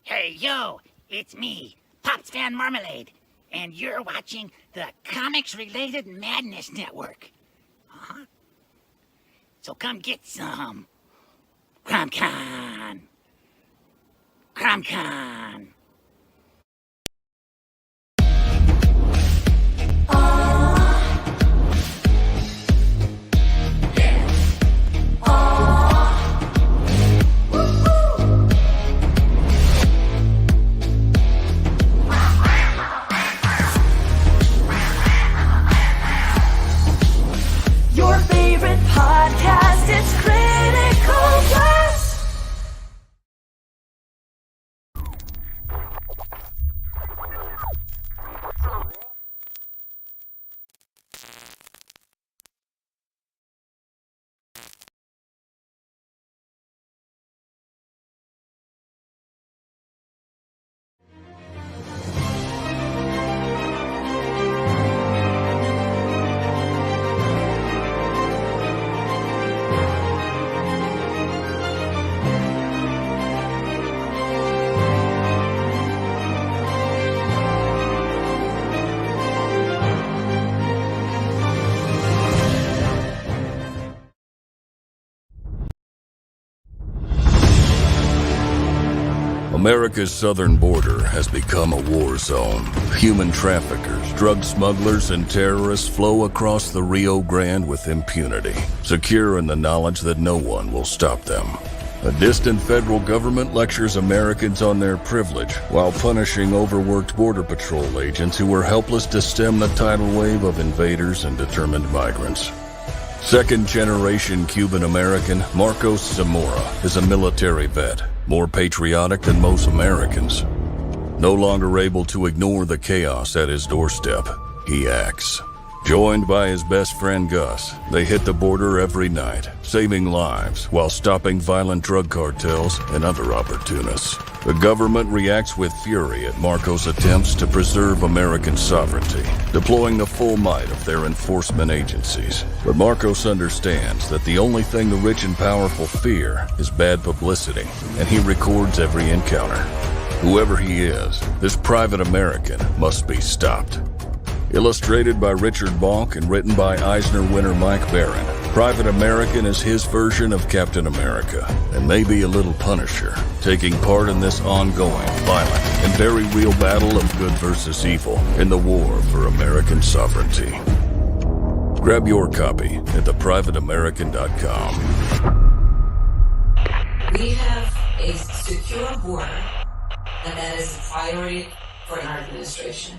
Hey, yo, it's me, Pops Van Marmalade, and you're watching the Comics-Related Madness Network. So come get some. CromCon. CromCon. Your favorite podcast, it's Critical Blast. America's southern border has become a war zone. Human traffickers, drug smugglers, and terrorists flow across the Rio Grande with impunity, secure in the knowledge that no one will stop them. A distant federal government lectures Americans on their privilege while punishing overworked border patrol agents who were helpless to stem the tidal wave of invaders and determined migrants. Second-generation Cuban-American Marcos Zamora is a military vet, more patriotic than most Americans. No longer able to ignore the chaos at his doorstep, he acts. Joined by his best friend Gus, they hit the border every night, saving lives while stopping violent drug cartels and other opportunists. The government reacts with fury at Marcos' attempts to preserve American sovereignty, deploying the full might of their enforcement agencies. But Marcos understands that the only thing the rich and powerful fear is bad publicity, and he records every encounter. Whoever he is, this private American must be stopped. Illustrated by Richard Bonk and written by Eisner winner Mike Barron, Private American is his version of Captain America, and maybe a little Punisher, taking part in this ongoing, violent, and very real battle of good versus evil in the war for American sovereignty. Grab your copy at theprivateamerican.com. We have a secure border, and that is a priority for our administration.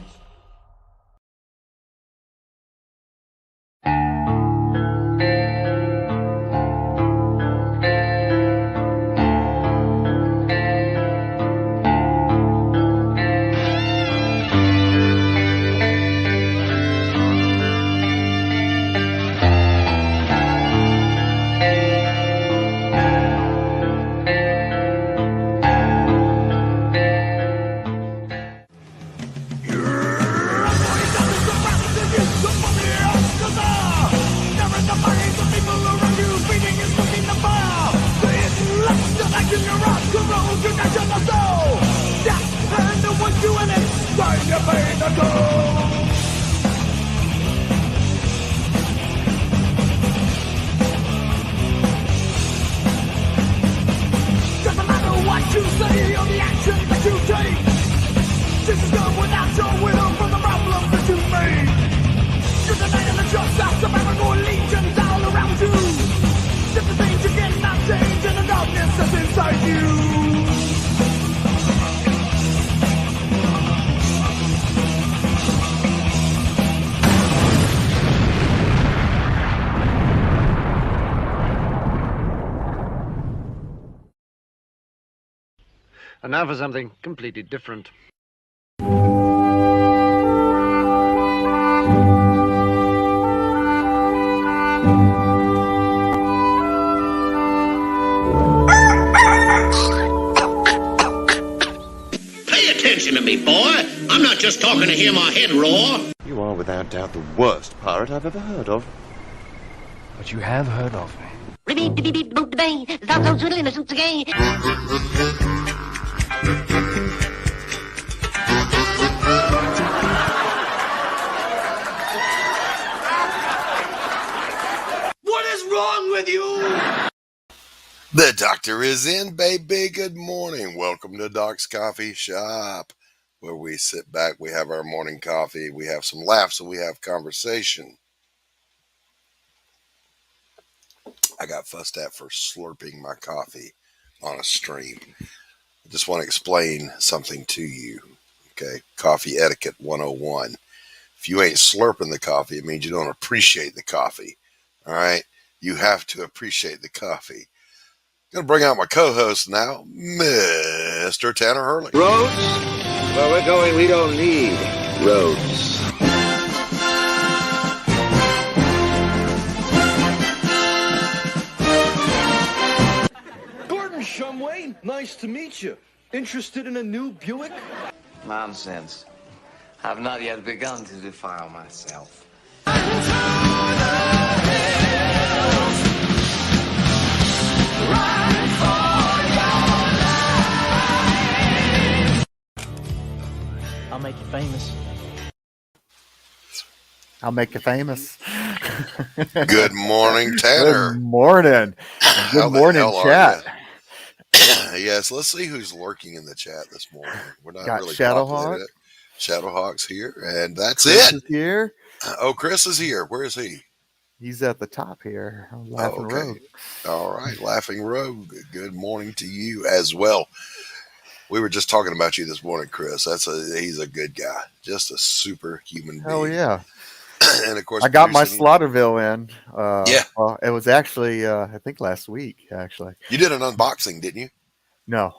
And now for something completely different. Pay attention to me, boy. I'm not just talking to hear my head roar. You are without doubt the worst pirate I've ever heard of. But you have heard of me. What is wrong with you? The doctor is in, baby. Good morning. Welcome to Doc's Coffee Shop, where we sit back, we have our morning coffee, we have some laughs, and we have conversation. I got fussed at for slurping my coffee on a stream. I just want to explain something to you. Okay, Coffee Etiquette 101. If you ain't slurping the coffee, it means you don't appreciate the coffee. All right? You have to appreciate the coffee. Going to bring out my co-host now, Mr. Tanner Hurley. Roads? Where we're going, we don't need roads. Gordon Shumway, nice to meet you. Interested in a new Buick? Nonsense. I've not yet begun to defile myself. I'll make you famous. I'll make you famous. Good morning, Tanner. Good morning. Good morning, chat. Yes, let's see who's lurking in the chat this morning. We're not Got really Shadowhawk. Shadowhawk's here, and that's Chris it. Is here. Oh, Chris is here. Where is he? He's at the top here on Laughing Road. All right, Laughing Road. Good morning to you as well. We were just talking about you this morning, Chris. He's a good guy, just a super human being. Oh yeah. And of course, I got my Slaughterville in. Yeah. Well, it was actually I think last week. Actually, you did an unboxing, didn't you? No.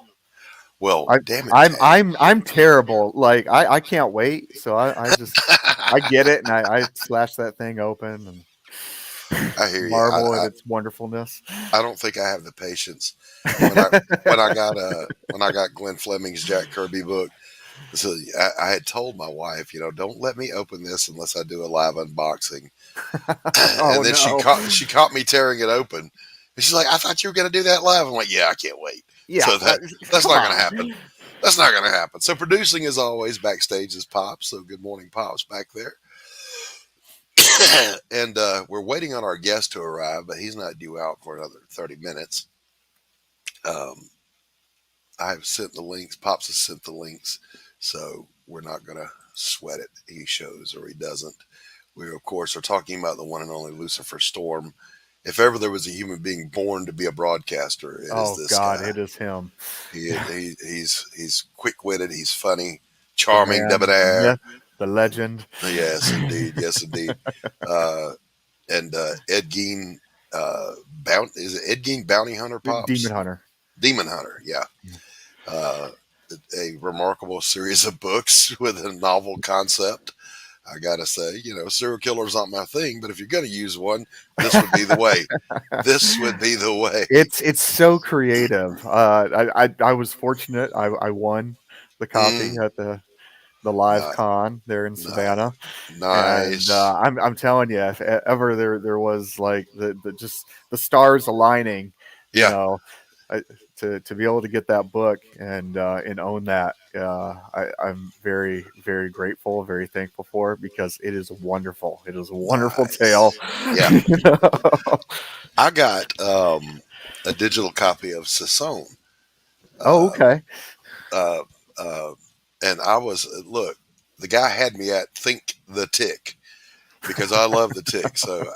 Well, damn it! I'm terrible. Like I can't wait. So I just I get it and I slash that thing open and I hear you. Marvel at its wonderfulness. I don't think I have the patience. When I got Glenn Fleming's Jack Kirby book, so I had told my wife, don't let me open this unless I do a live unboxing. And then she caught me tearing it open, and she's like, "I thought you were going to do that live." I'm like, "Yeah, I can't wait." Yeah, so that's not going to happen. That's not going to happen. So producing as always backstage is Pops. So good morning, Pops, back there. And we're waiting on our guest to arrive, but he's not due out for another 30 minutes. I've sent the links. Pops has sent the links, so we're not going to sweat it. He shows or he doesn't. We, of course, are talking about the one and only Lucifer Storm. If ever there was a human being born to be a broadcaster, it is this guy. It is him. He's quick-witted. He's funny, charming, debonair. Yeah, the legend. Yes, indeed. Yes, indeed. And Ed Gein, is it Ed Gein Bounty Hunter, Pops? Demon Hunter, yeah. A remarkable series of books with a novel concept. I gotta say, serial killer's not my thing, but if you're gonna use one, this would be the way. This would be the way. It's so creative. I was fortunate. I won the copy at the live con there in Savannah. Nice. And I'm telling you, if ever there was like the stars aligning, to be able to get that book and own that, I'm very, very grateful, very thankful for it because it is wonderful. It is a wonderful tale. Yeah. I got a digital copy of Sassoon. Oh, okay. And the guy had me at Think the Tick because I love the Tick. So,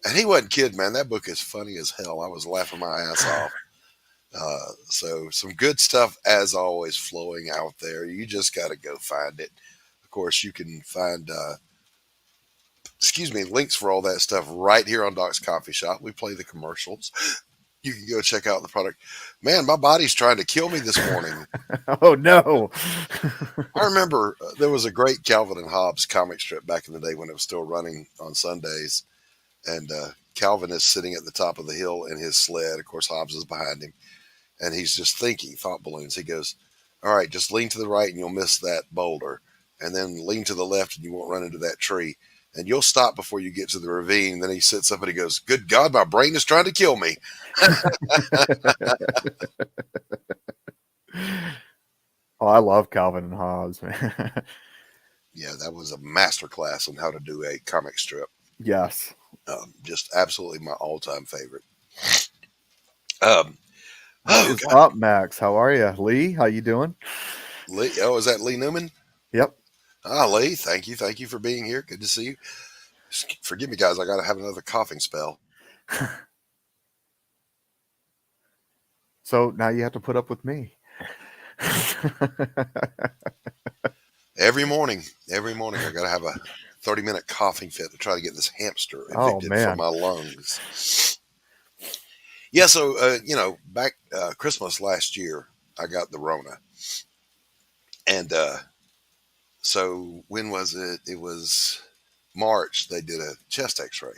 and he wasn't kidding, man. That book is funny as hell. I was laughing my ass off. So some good stuff as always flowing out there. You just got to go find it. Of course, you can find, links for all that stuff right here on Doc's Coffee Shop. We play the commercials. You can go check out the product. Man, my body's trying to kill me this morning. Oh, no. I remember there was a great Calvin and Hobbes comic strip back in the day when it was still running on Sundays. And Calvin is sitting at the top of the hill in his sled. Of course, Hobbes is behind him. And he's just thinking, thought balloons. He goes, all right, just lean to the right and you'll miss that boulder. And then lean to the left and you won't run into that tree. And you'll stop before you get to the ravine. And then he sits up and he goes, good God, my brain is trying to kill me. I love Calvin and Hobbes, man. Yeah, that was a masterclass on how to do a comic strip. Yes. Just absolutely my all-time favorite. What is up, Max? How are you? Lee, how you doing? Lee, is that Lee Newman? Yep. Lee, thank you for being here. Good to see you. Forgive me, guys, I got to have another coughing spell. So now you have to put up with me. Every morning, I got to have a 30-minute coughing fit to try to get this hamster evicted from my lungs. Yeah, so, back Christmas last year, I got the Rona. And so when was it? It was March. They did a chest x-ray.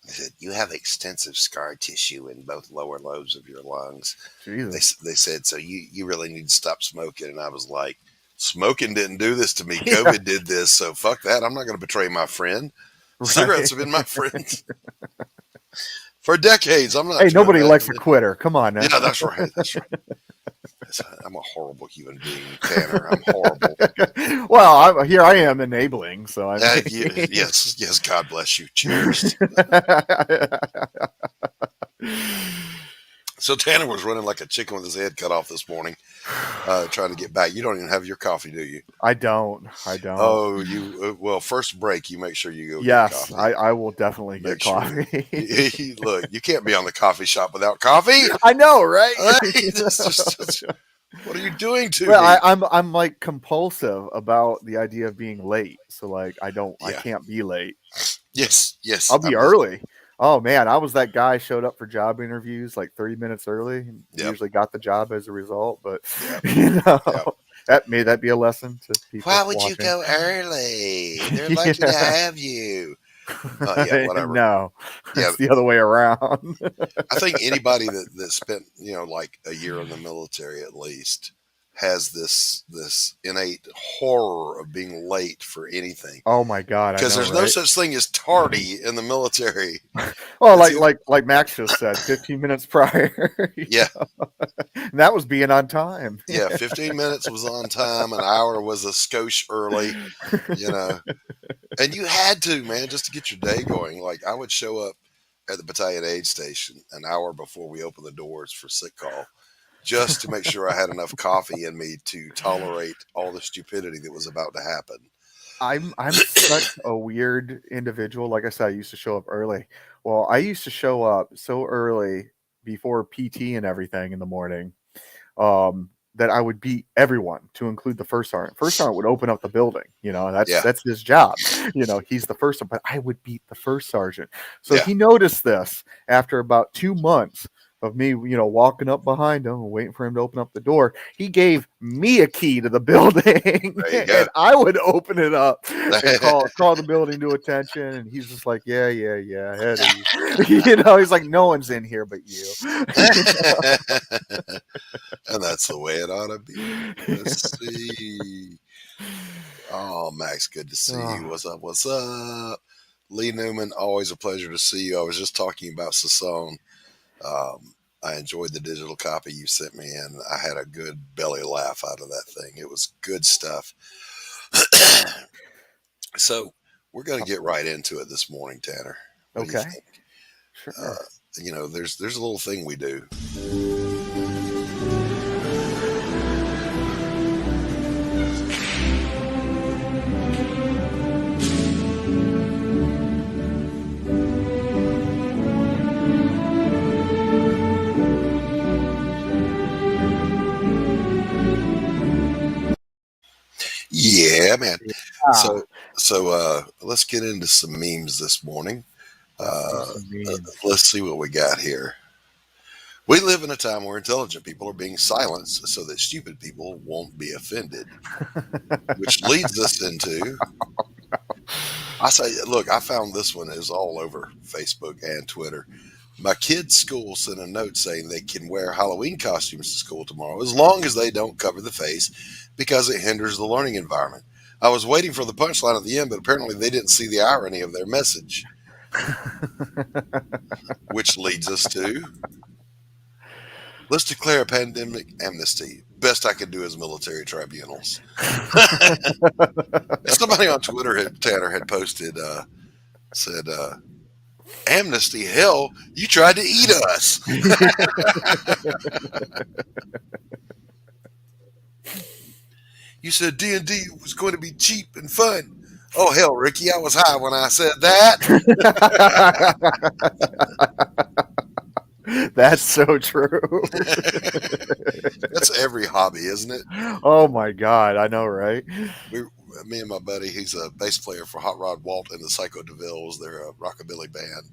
They said, you have extensive scar tissue in both lower lobes of your lungs. Jesus. They said, so you really need to stop smoking. And I was like, smoking didn't do this to me. COVID did this. So fuck that. I'm not going to betray my friend. Right. Cigarettes have been my friends for decades. I'm not. Hey, nobody likes a quitter. Come on now. Yeah, that's right. That's right. I'm a horrible human being, Tanner. I'm horrible. Well, here I am enabling. So yes. God bless you. Cheers. So Tanner was running like a chicken with his head cut off this morning, trying to get back. You don't even have your coffee, do you? I don't. Oh, you. Well, first break, you make sure you go. Yes, get coffee. I will definitely get coffee. Sure. Look, you can't be on the coffee shop without coffee. I know, right? What are you doing to me? I'm like compulsive about the idea of being late. So like I can't be late. Yes. I'll be early. Oh man, I was that guy showed up for job interviews like 30 minutes early. Usually got the job as a result, but that may be a lesson to people. Why would you go early? They're lucky to have you. Whatever. No, it's the other way around. I think anybody that spent like a year in the military at least has this innate horror of being late for anything. Oh my God! Because there's no such thing as tardy in the military. Well, like Max just said, 15 minutes prior. Yeah, and that was being on time. Yeah, 15 minutes was on time. An hour was a skosh early. And you had to, man, just to get your day going. Like I would show up at the battalion aid station an hour before we opened the doors for sick call, just to make sure I had enough coffee in me to tolerate all the stupidity that was about to happen. I'm such a weird individual. Like I said, I used to show up early. Well, I used to show up so early before PT and everything in the morning that I would beat everyone, to include the first sergeant. First sergeant would open up the building. That's his job. He's the first, but I would beat the first sergeant. So he noticed this after about 2 months of me, walking up behind him and waiting for him to open up the door. He gave me a key to the building and I would open it up and call the building to attention. And he's just like, yeah. He's like, no one's in here but you. And that's the way it ought to be. Let's see. Oh, Max, good to see you. What's up? Lee Newman, always a pleasure to see you. I was just talking about Sassone. I enjoyed the digital copy you sent me, and I had a good belly laugh out of that thing. It was good stuff. So we're going to get right into it this morning, Tanner. What do you think? Sure. There's a little thing we do. Yeah, man. So let's get into some memes this morning. Let's see what we got here. We live in a time where intelligent people are being silenced so that stupid people won't be offended, which leads us into. I found this one is all over Facebook and Twitter. My kid's school sent a note saying they can wear Halloween costumes to school tomorrow as long as they don't cover the face because it hinders the learning environment. I was waiting for the punchline at the end, but apparently they didn't see the irony of their message. Which leads us to, let's declare a pandemic amnesty. best I could do is military tribunals. Somebody on Twitter, Tanner, had posted, said, amnesty, hell, you tried to eat us. You said D&D was going to be cheap and fun. Oh, hell, Ricky, I was high when I said that. That's so true. That's every hobby, isn't it? Oh, my God. I know, right? Me and my buddy, he's a bass player for Hot Rod Walt and the Psycho DeVilles. They're a rockabilly band.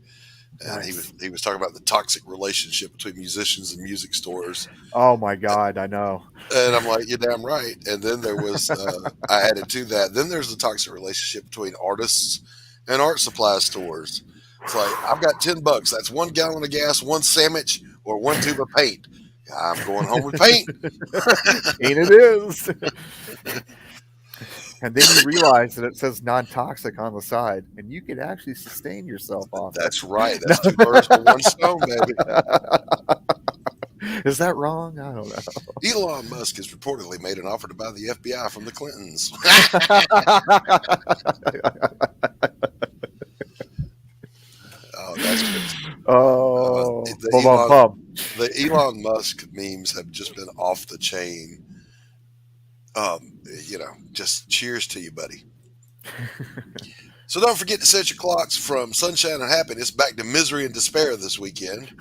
And nice. he was talking about the toxic relationship between musicians and music stores. Oh my God, I know. And I'm like, you're damn right. And then there was, I added to that. Then there's the toxic relationship between artists and art supply stores. It's like, I've got $10. That's 1 gallon of gas, 1 sandwich, or 1 tube of paint. I'm going home with paint. Paint it is. And then you realize that it says non-toxic on the side, and you can actually sustain yourself off. That's right. That's 2 birds with 1 stone, baby. Is that wrong? I don't know. Elon Musk has reportedly made an offer to buy the FBI from the Clintons. Oh, that's good. Oh, the Elon Musk memes have just been off the chain. Just cheers to you, buddy. So don't forget to set your clocks from sunshine and happiness back to misery and despair this weekend.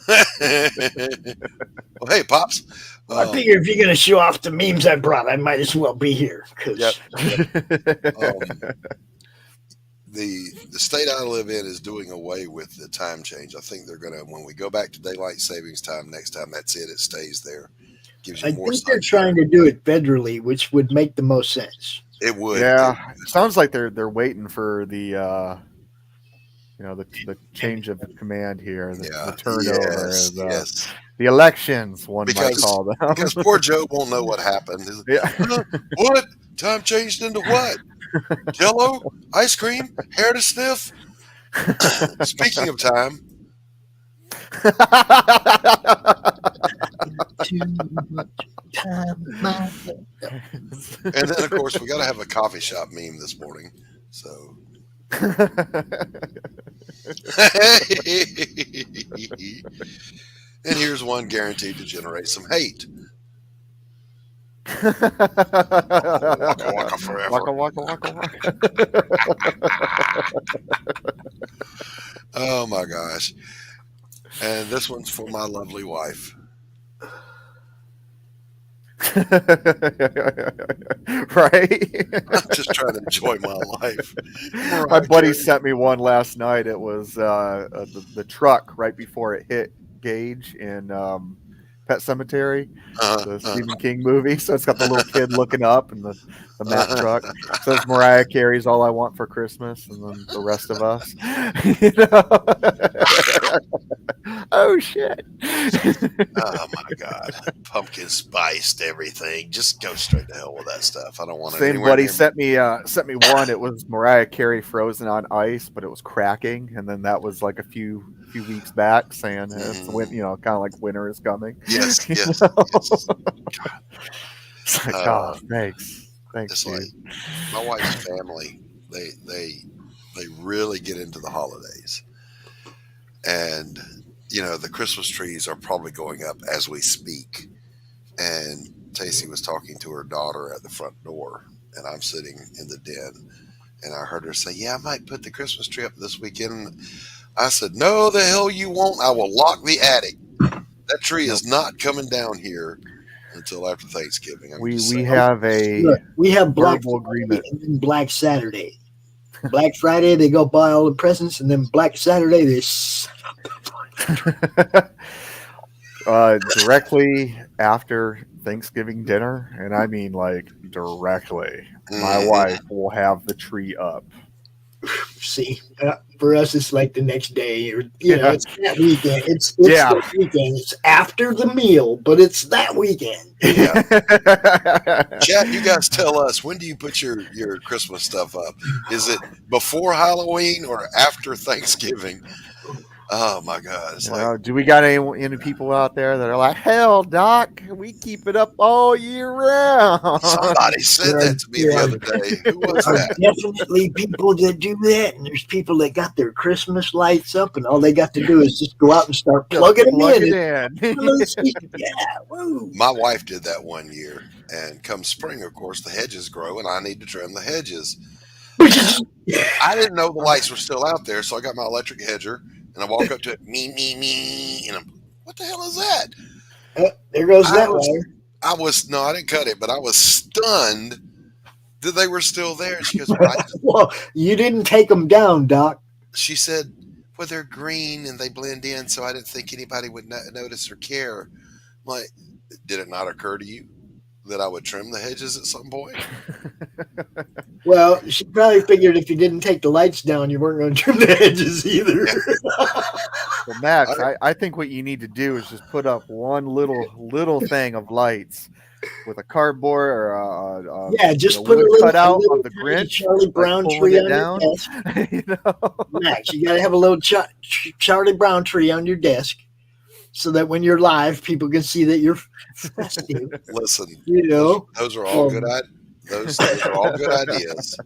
Well, hey, Pops. I figure if you're going to show off the memes I brought, I might as well be here. Yep. The state I live in is doing away with the time change. I think they're going to, when we go back to daylight savings time next time, that's it. It stays there. Gives you I more think they're trying to do it federally, which would make the most sense. It would. Yeah, it sounds like they're waiting for the the change of command here, the turnover, the elections. One might call them, because poor Joe won't know what happened. Yeah. What time changed into what? Jello, ice cream, hair to sniff. Speaking of time. Too much time. And then, of course, we got to have a coffee shop meme this morning. So. And here's one guaranteed to generate some hate. Waka waka forever. Waka waka waka waka. Oh my gosh. And this one's for my lovely wife. Right? I'm just trying to enjoy my life. My buddy sent me one last night. It was the truck right before it hit Gage in Pet Cemetery, the Stephen King movie. So it's got the little kid looking up and the Mack truck. So it's Mariah Carey's "All I Want for Christmas," and then the rest of us. Oh shit! Oh my god! Pumpkin spiced everything. Just go straight to hell with that stuff. I don't want to. Same buddy sent me one. It was Mariah Carey "Frozen on Ice," but it was cracking, and then that was like a few weeks back, saying it's kind of like winter is coming. Yes, yes. God. It's like, God, thanks. It's like my wife's family. They really get into the holidays, and the Christmas trees are probably going up as we speak. And Tacey was talking to her daughter at the front door, and I'm sitting in the den, and I heard her say, "Yeah, I might put the Christmas tree up this weekend." I said, "No, the hell you won't. I will lock the attic. That tree is not coming down here until after Thanksgiving." We have Black Friday agreement and then Black Saturday. Black Friday they go buy all the presents, and then Black Saturday they directly after Thanksgiving dinner, and I mean like directly. My wife will have the tree up. See, for us, it's like the next day, or it's that weekend. It's the weekend. It's after the meal, but it's that weekend. Yeah. Chat, you guys tell us, when do you put your Christmas stuff up? Is it before Halloween or after Thanksgiving? Oh my God! It's like, do we got any people out there that are like, hell, Doc, we keep it up all year round? somebody said that to me the other day. Who was that? Definitely people that do that, and there's people that got their Christmas lights up, and all they got to do is just go out and start plugging them in. Yeah, woo. My wife did that one year, and come spring, of course, the hedges grow, and I need to trim the hedges. I didn't know the lights were still out there, so I got my electric hedger, and I walk up to it, me, and I'm, what the hell is that? There goes that wire. No, I didn't cut it, but I was stunned that they were still there. She goes, well, you didn't take them down, Doc. She said, well, they're green and they blend in, so I didn't think anybody would notice or care. I'm like, did it not occur to you that I would trim the hedges at some point? Well, she probably figured if you didn't take the lights down, you weren't going to trim the hedges either. Well, Max, I think what you need to do is just put up one little thing of lights with a cardboard or just put a little cutout of the Grinch, Charlie Brown tree on your desk. You know? Max, you got to have a little Charlie Brown tree on your desk, so that when you're live, people can see that you're festive. Listen, those are all good. Those are all good ideas.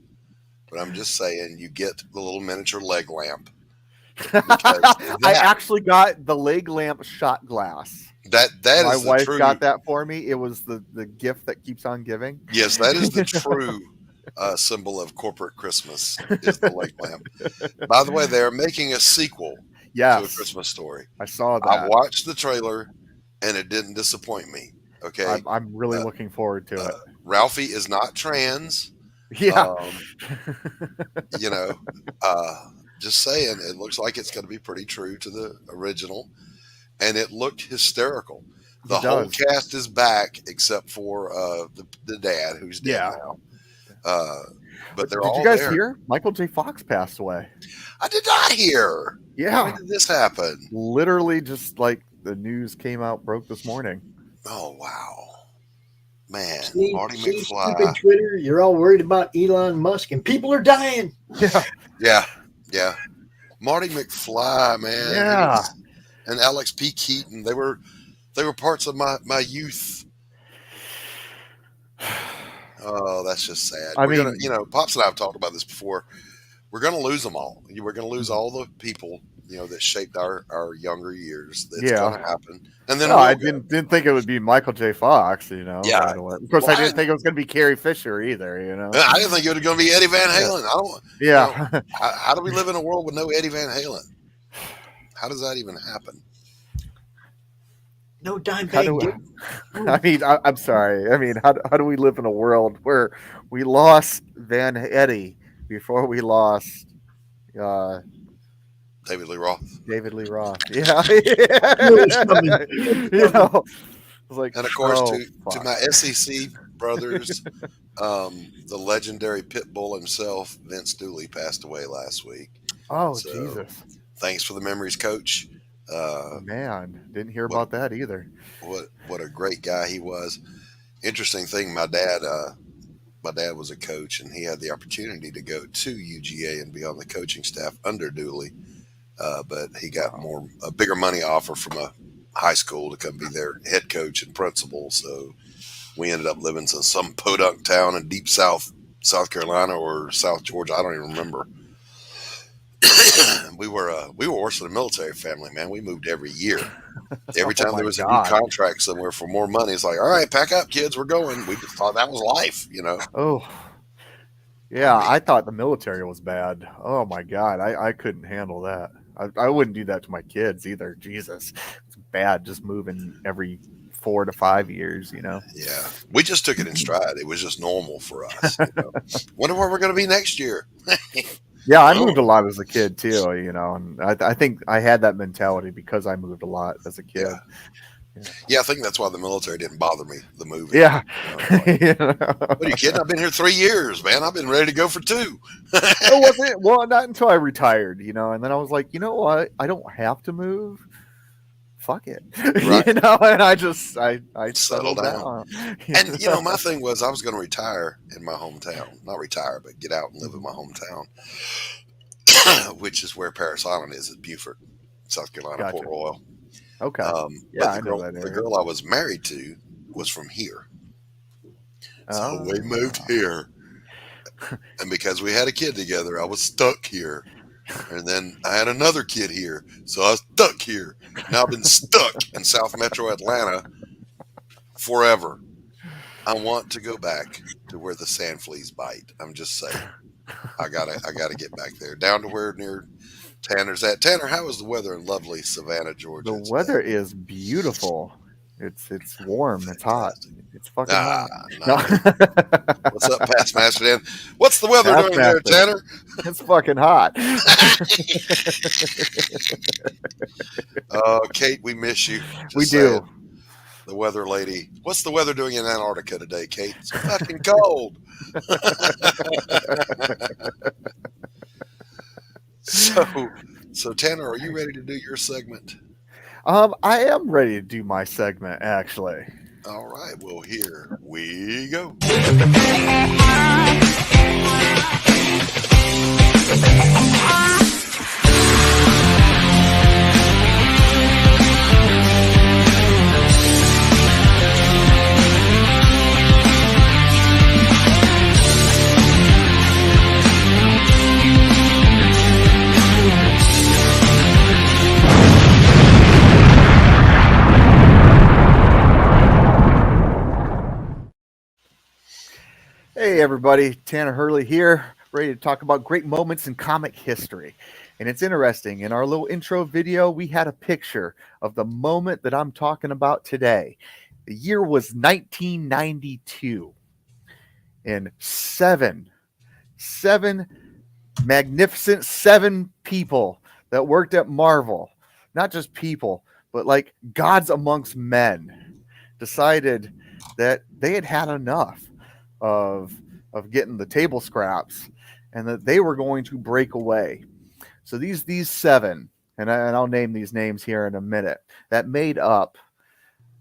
But I'm just saying, you get the little miniature leg lamp. I actually got the leg lamp shot glass. That my is wife true, got that for me. It was the gift that keeps on giving. Yes, that is the true symbol of corporate Christmas. Is the leg lamp. By the way, they are making a sequel. Yes. To A Christmas Story. I saw that. I watched the trailer, and it didn't disappoint me. Okay, I'm really looking forward to it. Ralphie is not trans. Yeah. Just saying, it looks like it's going to be pretty true to the original, and it looked hysterical. The whole cast is back except for the dad, who's dead now. But they're all there. Did you guys hear? Michael J. Fox passed away. I did not hear. Yeah. When did this happen? Literally just like the news broke this morning. Oh, wow. Man, See, Marty McFly. Stupid Twitter, you're all worried about Elon Musk, and people are dying. Yeah. Marty McFly, man. Yeah. And Alex P. Keaton, they were parts of my youth. Oh, that's just sad. Pops and I have talked about this before. We're going to lose them all. We're going to lose all the people, that shaped our younger years. That's going to happen. And then I didn't think it would be Michael J. Fox, Yeah. Of course, I didn't think it was going to be Carrie Fisher either, I didn't think it was going to be Eddie Van Halen. Yeah. How do we live in a world with no Eddie Van Halen? How does that even happen? No Dimebag. I'm sorry. How do we live in a world where we lost Van Eddie before we lost David Lee Roth? Yeah. And of course, to my SEC brothers, the legendary pit bull himself, Vince Dooley, passed away last week. Oh, so, Jesus! Thanks for the memories, Coach. Man, didn't hear about that either. What a great guy he was. Interesting thing, my dad was a coach, and he had the opportunity to go to UGA and be on the coaching staff under Dooley, but he got a bigger money offer from a high school to come be their head coach and principal. So we ended up living in some podunk town in deep South Carolina or South Georgia. I don't even remember. We were worse than a military family, man. We moved every year. Every time there was a new contract somewhere for more money, it's like, all right, pack up, kids, we're going. We just thought that was life, Oh, yeah. I thought the military was bad. Oh my God, I couldn't handle that. I wouldn't do that to my kids either. Jesus, it's bad just moving every 4 to 5 years. Yeah, we just took it in stride. It was just normal for us. Wonder where we're going to be next year. Yeah, I moved a lot as a kid too, and I think I had that mentality because I moved a lot as a kid. Yeah, I think that's why the military didn't bother me, the movie. Yeah. What are you kidding? I've been here 3 years, man. I've been ready to go for 2. Well, not until I retired, and then I was like, you know what? I don't have to move. Fuck it. Right. And I settled down. And, my thing was I was going to retire in my hometown. Not retire, but get out and live in my hometown, which is where Paris Island is at Beaufort. South Carolina, Gotcha. Port Royal. Okay. But I know that the area. girl I was married to was from here. So Oh. we moved here. And because we had a kid together, I was stuck here. And then I had another kid here. So I was stuck here. Now I've been stuck in South Metro Atlanta forever. I want to go back to where the sand fleas bite. I'm just saying. I gotta get back there. Down to where near Tanner's at. Tanner, how is the weather in lovely Savannah, Georgia? The weather is beautiful. It's warm. It's hot. It's fucking hot. No. What's up, Past Master Dan? What's the weather Past doing there, Master. Tanner? It's fucking hot. Kate, we miss you. We Just saying. do. The weather lady. What's the weather doing in Antarctica today, Kate? It's fucking cold. So Tanner, are you ready to do your segment? I am ready to do my segment, actually. All right. Well, here we go. Hey everybody, Tanner Hurley here, ready to talk about great moments in comic history. And it's interesting, in our little intro video, we had a picture of the moment that I'm talking about today. The year was 1992. And seven magnificent people that worked at Marvel, not just people, but like gods amongst men, decided that they had had enough of getting the table scraps and that they were going to break away. So these seven, and I'll name these names here in a minute, that made up,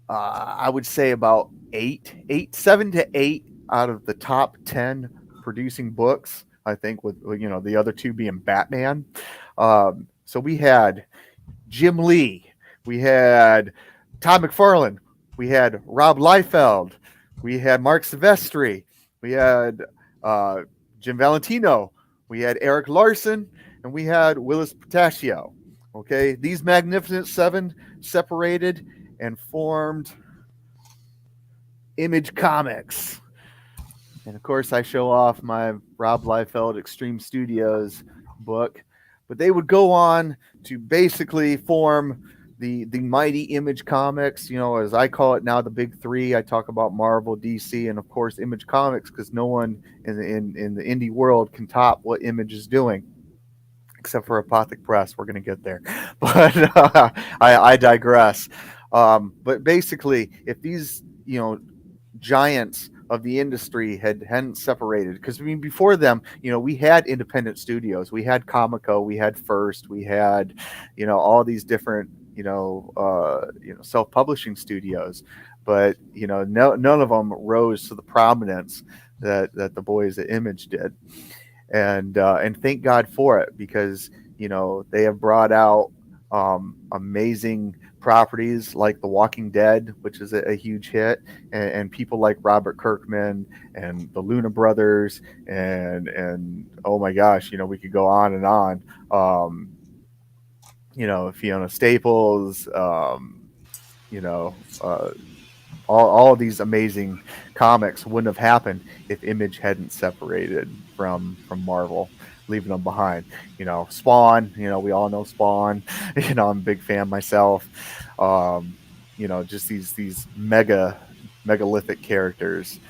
I would say about 7 to 8 out of the top 10 producing books, I think, with the other two being Batman. So we had Jim Lee, we had Todd McFarlane, we had Rob Liefeld, we had Mark Silvestri, we had Jim Valentino, we had Eric Larson, and we had Willis Patachio. Okay, these magnificent seven separated and formed Image Comics. And of course, I show off my Rob Liefeld Extreme Studios book, but they would go on to basically form the mighty Image Comics, as I call it now, the big three. I talk about Marvel, DC, and of course Image Comics, because no one in the indie world can top what Image is doing, except for Apothic Press. We're going to get there, but I digress. But basically, if these giants of the industry hadn't separated, because before them, we had independent studios, we had Comico, we had First, we had all these different self-publishing studios, but none of them rose to the prominence that the boys at Image did, and thank God for it, because they have brought out amazing properties like The Walking Dead, which is a huge hit, and people like Robert Kirkman and the Luna Brothers, and oh my gosh, we could go on and on. Fiona Staples, all of these amazing comics wouldn't have happened if Image hadn't separated from Marvel, leaving them behind. Spawn, we all know Spawn. I'm a big fan myself. Just these megalithic characters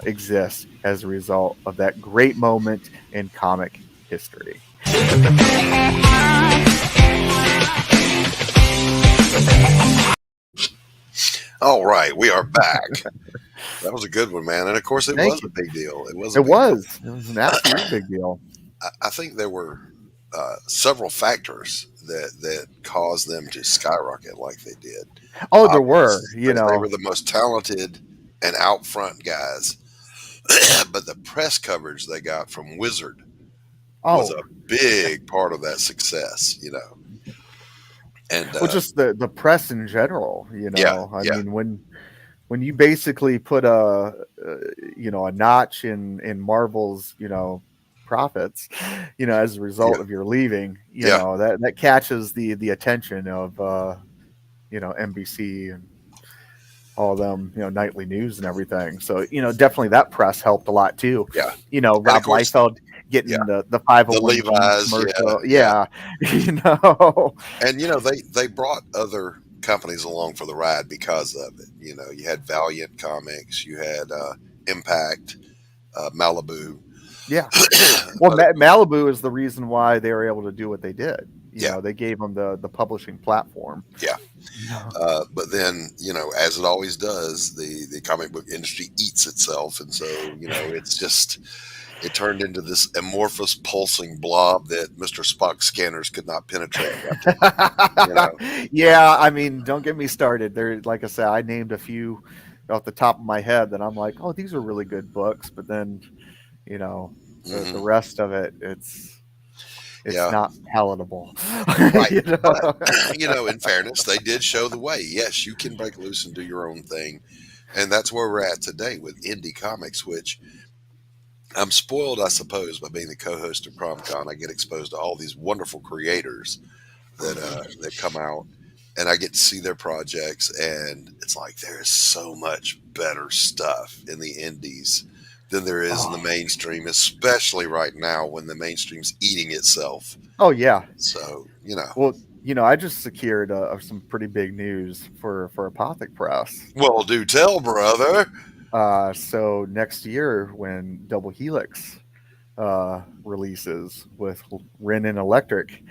exist as a result of that great moment in comic history. All right, we are back. That was a good one, man. And of course, it was a big deal. It was an absolute big deal. I think there were several factors that caused them to skyrocket like they did. Oh, there were. They were the most talented and out front guys, but the press coverage they got from Wizard was a big part of that success. And well, just the press in general, you yeah, know. I yeah, mean, when you basically put a notch in Marvel's profits, as a result yeah, of your leaving, yeah. that catches the attention of NBC and all them, nightly news and everything. So, definitely that press helped a lot too. Yeah. And of Rob course, Liefeld yeah, getting the the 501 jeans Levi's, yeah, commercial. yeah. Yeah. you know. And they brought other companies along for the ride because of it. You had Valiant Comics, you had Impact, Malibu. Yeah. Well, Malibu is the reason why they were able to do what they did. Yeah. They gave them the publishing platform. Yeah. But then, as it always does, the comic book industry eats itself. And so, it turned into this amorphous pulsing blob that Mr. Spock's scanners could not penetrate. Yeah, I mean, don't get me started. There, like I said, I named a few off the top of my head that I'm like, oh, these are really good books. But then, the rest of it, it's not palatable. Right. But, in fairness, they did show the way. Yes, you can break loose and do your own thing. And that's where we're at today with indie comics, which I'm spoiled, I suppose, by being the co-host of PromCon. I get exposed to all these wonderful creators that come out, and I get to see their projects, and it's like there is so much better stuff in the indies than there is in the mainstream, especially right now when the mainstream's eating itself. Oh yeah. So Well, I just secured some pretty big news for Apothic Press. Well, do tell, brother. So next year, when Double Helix releases with Rin and Electric,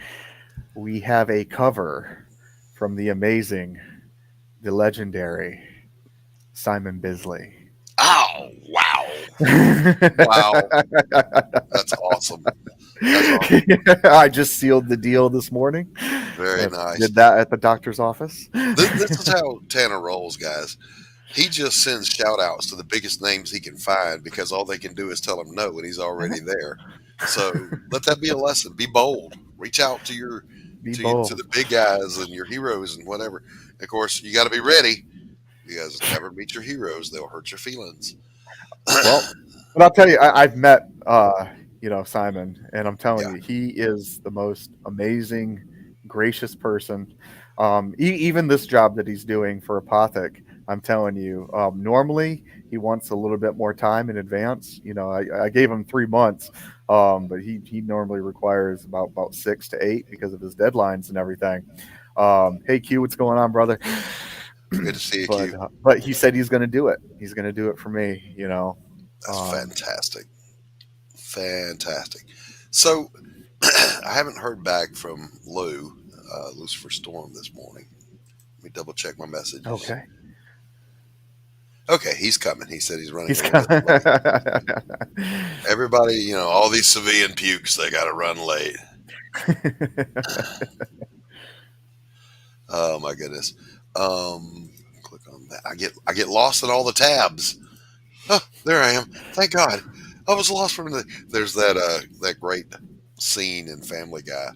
we have a cover from the amazing, the legendary Simon Bisley. Oh, wow. Wow. That's awesome. I just sealed the deal this morning. Very nice. Did that at the doctor's office. This is how Tanner rolls, guys. He just sends shout outs to the biggest names he can find because all they can do is tell him no and he's already there. So let that be a lesson. Be bold. Reach out to the big guys and your heroes and whatever. Of course, you got to be ready because never meet your heroes. They'll hurt your feelings. Well, but I'll tell you, I've met, Simon, and I'm telling you, he is the most amazing, gracious person. Even this job that he's doing for Apothic, I'm telling you, normally he wants a little bit more time in advance. I gave him 3 months, but he normally requires about 6 to 8 because of his deadlines and everything. Hey Q, what's going on, brother? Good to see you, Q. But he said he's going to do it. He's going to do it for me. That's fantastic. Fantastic. So I haven't heard back from Lou, Lucifer Storm, this morning. Let me double check my message. Okay, he's coming. He said he's running. He's coming. Everybody, all these civilian pukes, they got to run late. Oh my goodness. Click on that. I get lost in all the tabs. Oh, there I am. Thank God. I was lost from there's that great scene in Family Guy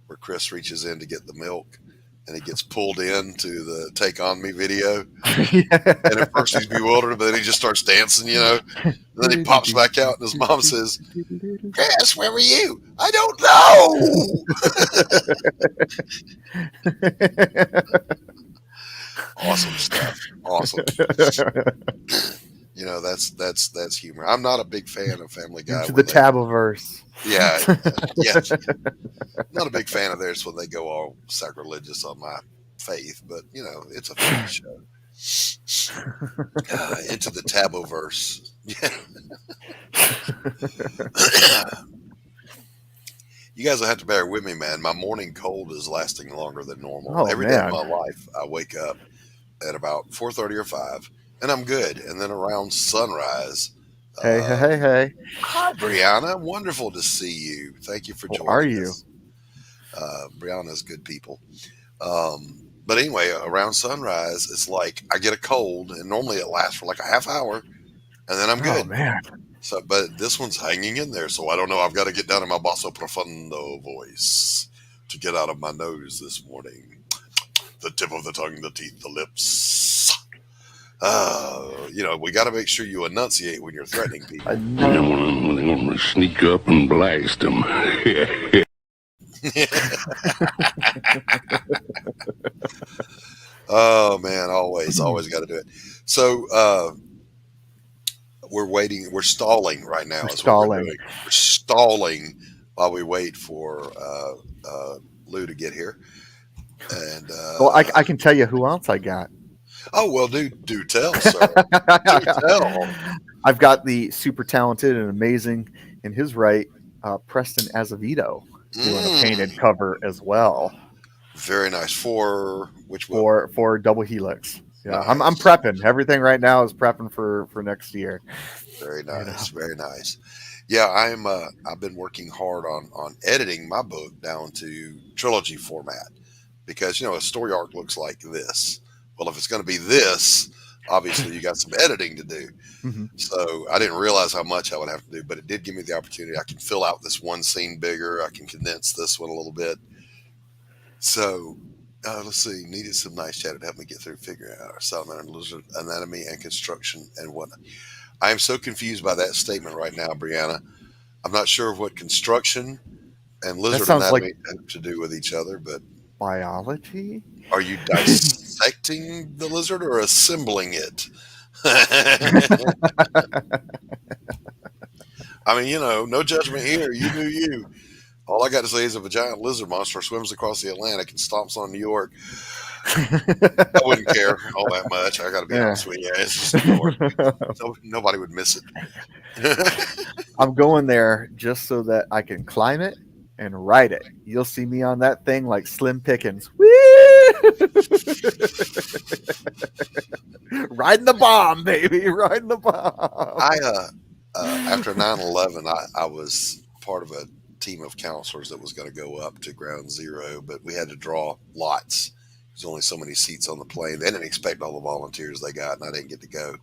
where Chris reaches in to get the milk and he gets pulled into the Take On Me video. And at first he's bewildered, but then he just starts dancing, And then he pops back out and his mom says, Chris, where were you? I don't know. Awesome stuff. Awesome. That's humor. I'm not a big fan of Family Guy. To the Taboverse. Yeah. Not a big fan of theirs when they go all sacrilegious on my faith, but it's a fun show. Into the Taboverse. You guys will have to bear with me, man. My morning cold is lasting longer than normal. Every day of my life, I wake up at about 4:30 or 5, and I'm good. And then around sunrise. Hey. Hi, Brianna. Wonderful to see you. Thank you for joining us. How are you? Brianna's good people. But anyway, around sunrise, it's like I get a cold, and normally it lasts for like a half hour, and then I'm good. Oh, man. So, but this one's hanging in there, so I don't know. I've got to get down in my basso profundo voice to get out of my nose this morning. the tip of the tongue, the teeth, the lips. We got to make sure you enunciate when you're threatening people. I'm going to sneak up and blast them. Oh man, always got to do it. So we're waiting. We're stalling right now. We're stalling while we wait for Lou to get here. And well, I can tell you who else I got. Oh well, do tell, sir. Do tell. I've got the super talented and amazing in his right, Preston Azevedo, doing a painted cover as well. Very nice. For which one? For Double Helix. Yeah, nice. I'm prepping. Everything right now is prepping for next year. Very nice. Very nice. Yeah, I've been working hard on editing my book down to trilogy format because a story arc looks like this. Well, if it's going to be this, obviously you got some editing to do. Mm-hmm. So I didn't realize how much I would have to do, but it did give me the opportunity. I can fill out this one scene bigger. I can condense this one a little bit. So let's see. Needed some nice chat to help me get through figuring out our salamander and lizard anatomy and construction and whatnot. I am so confused by that statement right now, Brianna. I'm not sure what construction and lizard anatomy have to do with each other, but biology. Are you dissecting the lizard or assembling it? I mean, no judgment here. You do you. All I got to say is if a giant lizard monster swims across the Atlantic and stomps on New York, I wouldn't care all that much. I got to be honest with you. It's just New York. Nobody would miss it. I'm going there just so that I can climb it and ride it. You'll see me on that thing like Slim Pickens. Woo! Riding the bomb, baby. Riding the bomb. After 9/11, I was part of a team of counselors that was going to go up to ground zero, but we had to draw lots. There's only so many seats on the plane. They didn't expect all the volunteers they got, and I didn't get to go.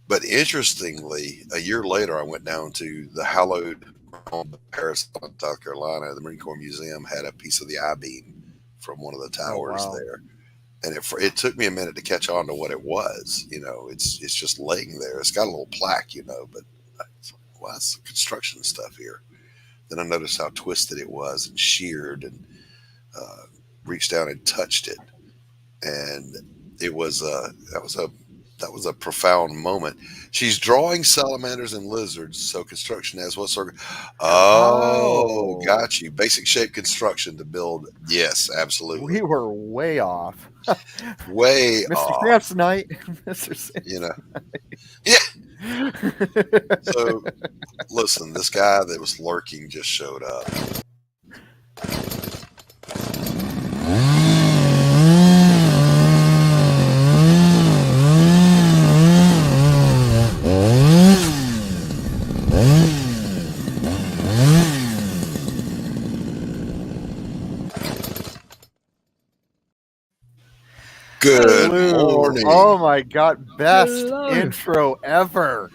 But interestingly, a year later, I went down to the hallowed Paris, South Carolina. The Marine Corps Museum had a piece of the I-beam from one of the towers there. And it took me a minute to catch on to what it was. It's just laying there. It's got a little plaque, but well, that's construction stuff here. Then I noticed how twisted it was and sheared and reached down and touched it. And it was that was a profound moment. She's drawing salamanders and lizards, so construction has what sort of got you. Basic shape construction to build. Yes, absolutely. We were way off. Way Mr. off. Crafts Night. Mr. Yeah. So listen, this guy that was lurking just showed up. Good morning. Oh my God, best intro ever.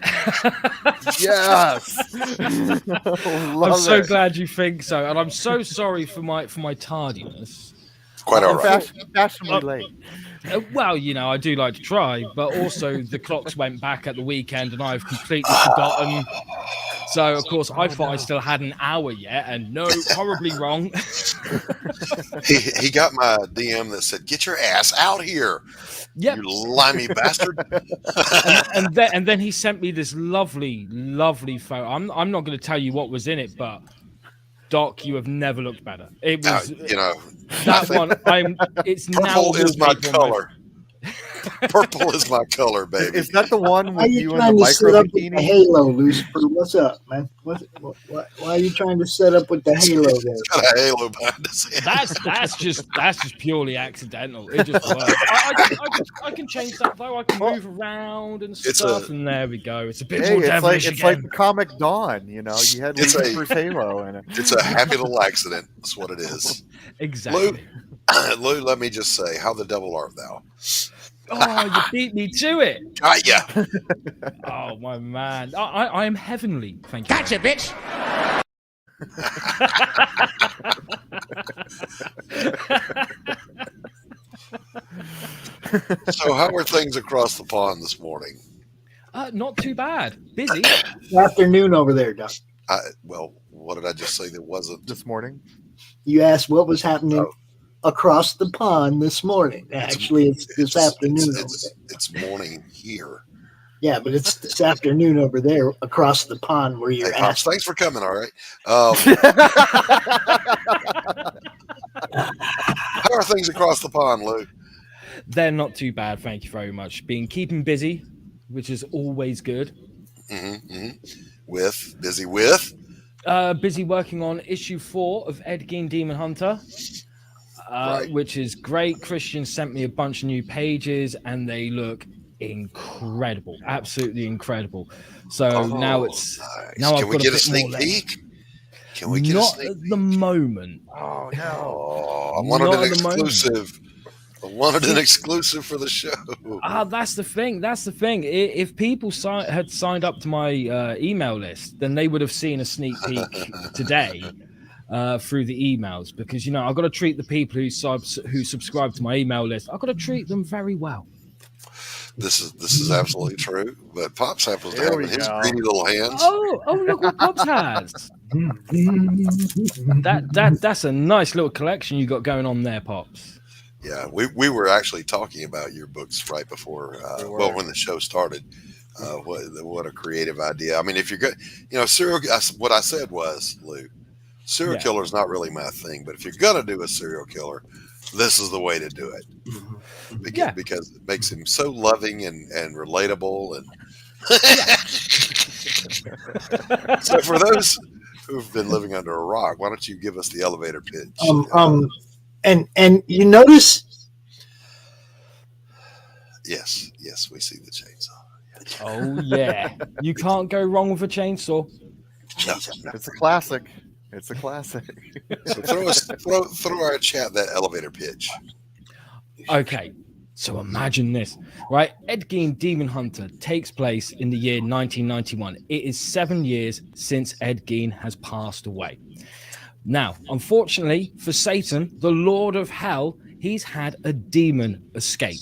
Yes. I'm so glad you think so. And I'm so sorry for my tardiness. Quite all right. Fashionably late. Well, I do like to try, but also the clocks went back at the weekend and I've completely forgotten. So, of course, I thought I still had an hour yet, and no, horribly wrong. He got my DM that said, "Get your ass out here, you limey bastard." and then he sent me this lovely, lovely photo. I'm not going to tell you what was in it, but Doc, you have never looked better. It was, that one. It's purple now is my color. Purple is my color, baby. Is that the one with you in the micro bikini? The halo, Lucifer. What's up, man? Why are you trying to set up with the halo there? It's got a halo behind us. That's just purely accidental. It just works. I can change that though. I can move around and stuff, and there we go. It's a bit more devilish. It's like the comic Dawn. You had Lucifer's halo in it. It's a happy little accident. That's what it is. Exactly. Lou, let me just say, how the devil art thou? Oh, you beat me to it. Got ya. Oh, my man. I am heavenly. Thank you. Gotcha, bitch. So, how are things across the pond this morning? Not too bad. Busy. Afternoon over there, Doc. Well, what did I just say that wasn't this morning? You asked what was happening across the pond this morning. Actually, it's this afternoon over there. It's morning here. Yeah, but it's this afternoon over there across the pond where you're Pops, thanks for coming, all right? How are things across the pond, Lou? They're not too bad, thank you very much. Keeping busy, which is always good. Busy with? Busy working on issue 4 of Ed Gein Demon Hunter, which is great. Christian sent me a bunch of new pages, and they look incredible, absolutely incredible. So now it's nice. now Can I've we got get a a bit sneak more peek? Can we get Not a sneak at the moment. Oh no! I wanted Not an at the moment. exclusive. I wanted an exclusive for the show. That's the thing. That's the thing. If people had signed up to my email list, then they would have seen a sneak peek today through the emails. Because I've got to treat the people who subscribe to my email list. I've got to treat them very well. This is absolutely true. But Pops happens to have in his greedy little hands. Oh! Look what Pops has. That's a nice little collection you got going on there, Pops. Yeah, we were actually talking about your books right before, when the show started. What a creative idea! I mean, if you're good, serial. What I said was, Lou, serial killer is not really my thing. But if you're gonna do a serial killer, this is the way to do it. Because it makes him so loving and relatable. And so, for those who've been living under a rock, why don't you give us the elevator pitch? And you notice? Yes, we see the chainsaw. Oh yeah, you can't go wrong with a chainsaw. No. It's a classic. It's a classic. So throw our chat that elevator pitch. Okay, so imagine this, right? Ed Gein Demon Hunter takes place in the year 1991. It is 7 years since Ed Gein has passed away. Now, unfortunately for Satan, the Lord of Hell, he's had a demon escape.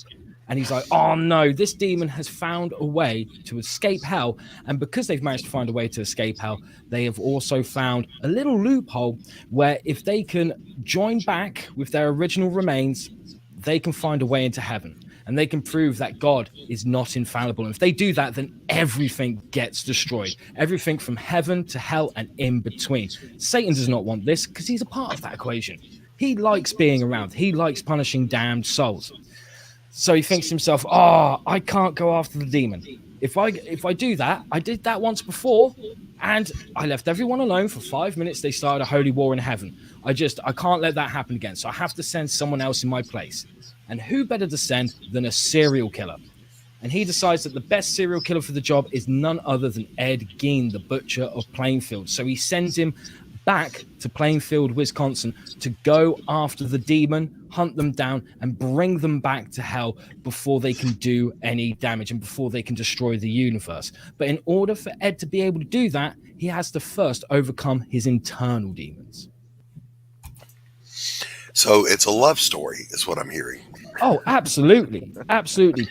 And he's like, oh no, this demon has found a way to escape hell. And because they've managed to find a way to escape hell, they have also found a little loophole where if they can join back with their original remains, they can find a way into heaven. And they can prove that God is not infallible. And if they do that, then everything gets destroyed. Everything from heaven to hell and in between. Satan does not want this because he's a part of that equation. He likes being around. He likes punishing damned souls. So he thinks to himself, I can't go after the demon. If I do that, I did that once before, and I left everyone alone for 5 minutes. They started a holy war in heaven. I can't let that happen again. So I have to send someone else in my place. And who better to send than a serial killer? And he decides that the best serial killer for the job is none other than Ed Gein, the butcher of Plainfield. So he sends him back to Plainfield, Wisconsin, to go after the demon, hunt them down, and bring them back to hell before they can do any damage and before they can destroy the universe. But in order for Ed to be able to do that, he has to first overcome his internal demons. So it's a love story, is what I'm hearing. Oh, absolutely. Absolutely.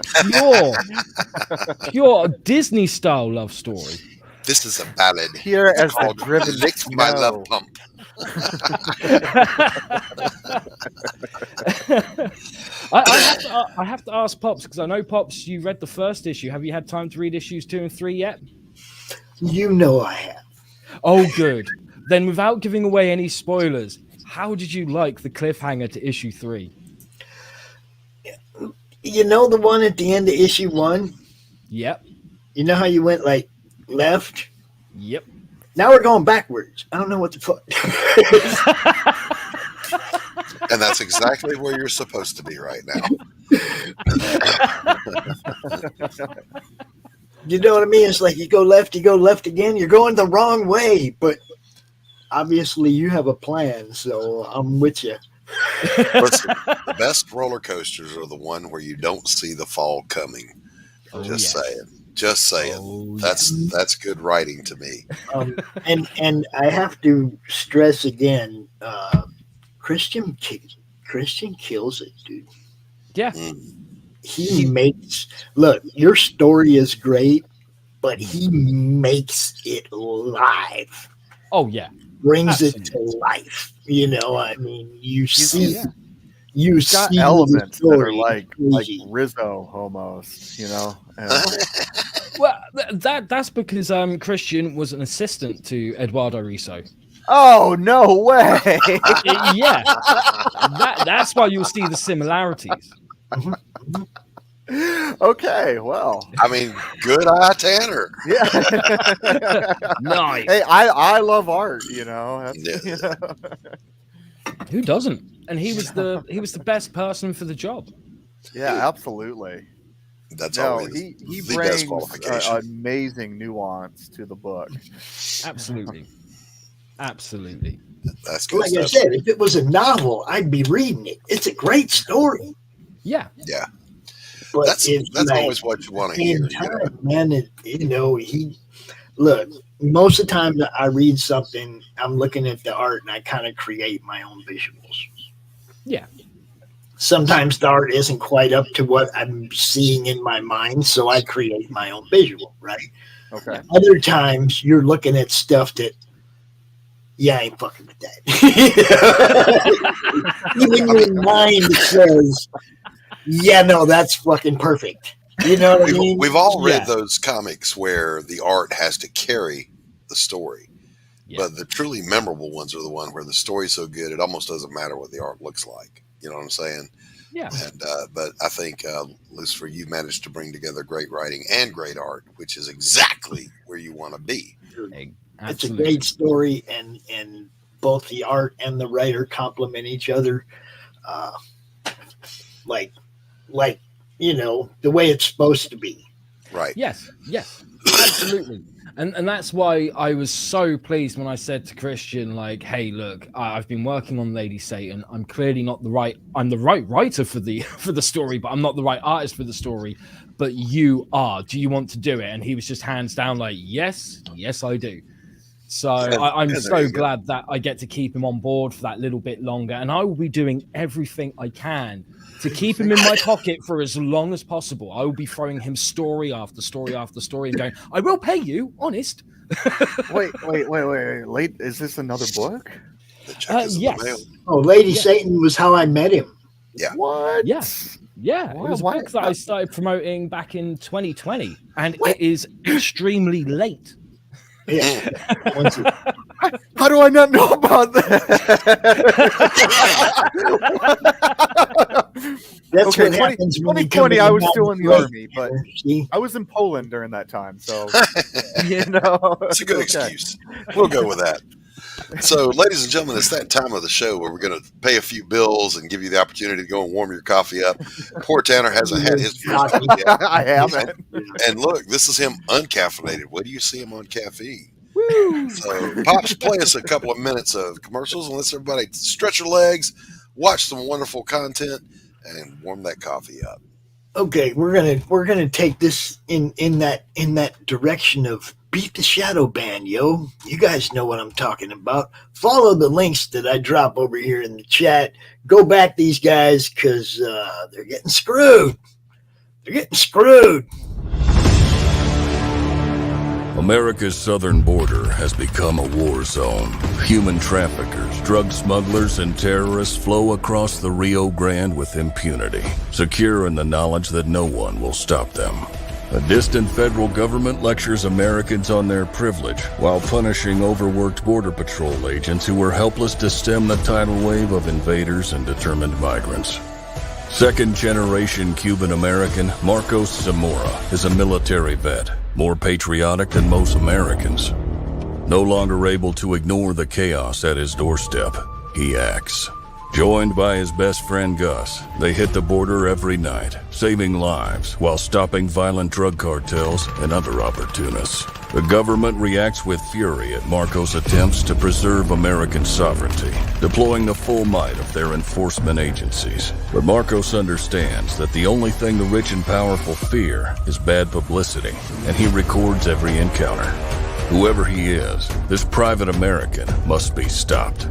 Pure Disney-style love story. This is a ballad. Here as the driven Lick My Love Pump. I have to ask Pops, because I know, Pops, you read the first issue. Have you had time to read issues 2 and 3 yet? You know I have. Oh, good. Then without giving away any spoilers, how did you like the cliffhanger to issue 3? You know the one at the end of issue 1? Yep. You know how you went like left? Yep. Now we're going backwards. I don't know what the fuck. And that's exactly where you're supposed to be right now. You know what I mean? It's like you go left again. You're going the wrong way, but obviously you have a plan, so I'm with you. Listen, the best roller coasters are the one where you don't see the fall coming. Just saying. Oh, that's good writing to me. And I have to stress again, Christian kills it, dude. Yeah. He makes, look, your story is great, but he makes it live. Oh, yeah. Brings it to life. You know, I mean, you see elements that are like crazy. Rizzo almost, you know. And well, that's because Christian was an assistant to Eduardo Riso. oh no way! Yeah, that's why you'll see the similarities. Okay, well, I mean, good eye, Tanner. Yeah. Nice. Hey, I love art. You know. Who doesn't? And he was the best person for the job. Yeah, absolutely. That's always he the brings best qualification. Amazing nuance to the book. Absolutely. That's good. Like stuff. I said, if it was a novel, I'd be reading it. It's a great story. Yeah. Yeah. But That's like, always what you want to hear. Man, look, most of the time that I read something, I'm looking at the art and I kind of create my own visuals. Yeah. Sometimes the art isn't quite up to what I'm seeing in my mind, so I create my own visual, right? Okay. Other times you're looking at stuff that, I ain't fucking with that. Even your mind says, no, that's fucking perfect. You know what I mean? We've all read those comics where the art has to carry the story. Yeah. But the truly memorable ones are the one where the story's so good it almost doesn't matter what the art looks like. You know what I'm saying? Yeah. And but I think, Lucifer, you managed to bring together great writing and great art, which is exactly where you want to be. Absolutely. It's a great story, and both the art and the writer complement each other, like the way it's supposed to be. Right. Yes, absolutely. And that's why I was so pleased when I said to Christian, like, hey, look, I've been working on Lady Satan. I'm clearly not I'm the right writer for the story, but I'm not the right artist for the story. But you are. Do you want to do it? And he was just hands down like, yes, I do. So I'm so glad that I get to keep him on board for that little bit longer. And I will be doing everything I can to keep him in my pocket for as long as possible. I will be throwing him story after story after story and going, I will pay you, honest. Wait. Is this another book? Yes. Oh, Lady Satan was how I met him. Yeah. What? Yes. Yeah. It was a book that I started promoting back in 2020, and it is extremely late. Yeah. How do I not know about that? That's what happens when 2020, I was still in the army, but I was in Poland during that time. So, it's a good excuse. We'll go with that. So, ladies and gentlemen, it's that time of the show where we're going to pay a few bills and give you the opportunity to go and warm your coffee up. Poor Tanner hasn't had his coffee yet. I haven't. And look, this is him uncaffeinated. Where do you see him on caffeine? Woo. So, Pops, play us a couple of minutes of commercials and let's everybody stretch your legs, watch some wonderful content, and warm that coffee up. Okay, we're gonna take this in that direction of beat the shadow ban, yo. You guys know what I'm talking about. Follow the links that I drop over here in the chat. Go back these guys because they're getting screwed. America's southern border has become a war zone. Human traffickers, drug smugglers, and terrorists flow across the Rio Grande with impunity, secure in the knowledge that no one will stop them. A distant federal government lectures Americans on their privilege while punishing overworked Border Patrol agents who were helpless to stem the tidal wave of invaders and determined migrants. Second-generation Cuban-American Marcos Zamora is a military vet, more patriotic than most Americans. No longer able to ignore the chaos at his doorstep, he acts. Joined by his best friend Gus, they hit the border every night, saving lives while stopping violent drug cartels and other opportunists. The government reacts with fury at Marcos' attempts to preserve American sovereignty, deploying the full might of their enforcement agencies. But Marcos understands that the only thing the rich and powerful fear is bad publicity, and he records every encounter. Whoever he is, this private American must be stopped.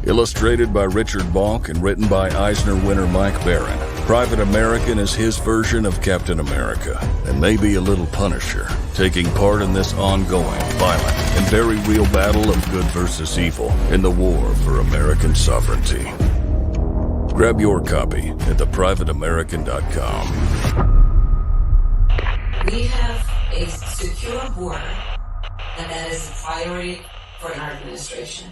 Illustrated by Richard Bonk and written by Eisner winner Mike Barron, Private American is his version of Captain America, and maybe a little Punisher, taking part in this ongoing, violent, and very real battle of good versus evil in the war for American sovereignty. Grab your copy at theprivateamerican.com. We have a secure border, and that is a priority for our administration.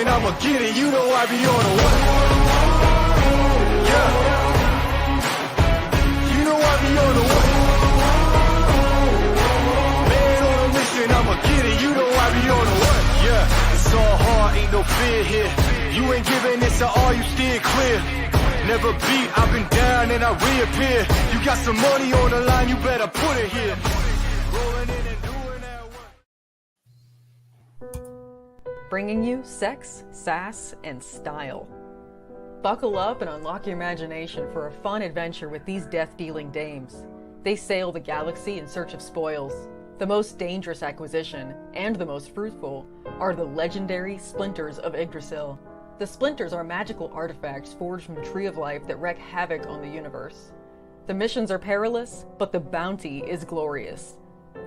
I'ma get it, you know I be on the way. Yeah. You know I be on the way. Man on a mission, I'ma get it, you know I be on the way. Yeah, it's all hard, ain't no fear here. You ain't giving it, so all you steer clear. Never beat, I've been down and I reappear. You got some money on the line, you better put it here. Rolling in and doing that work. Bringing you sex, sass, and style. Buckle up and unlock your imagination for a fun adventure with these death-dealing dames. They sail the galaxy in search of spoils. The most dangerous acquisition, and the most fruitful, are the legendary Splinters of Yggdrasil. The Splinters are magical artifacts forged from the Tree of Life that wreak havoc on the universe. The missions are perilous, but the bounty is glorious.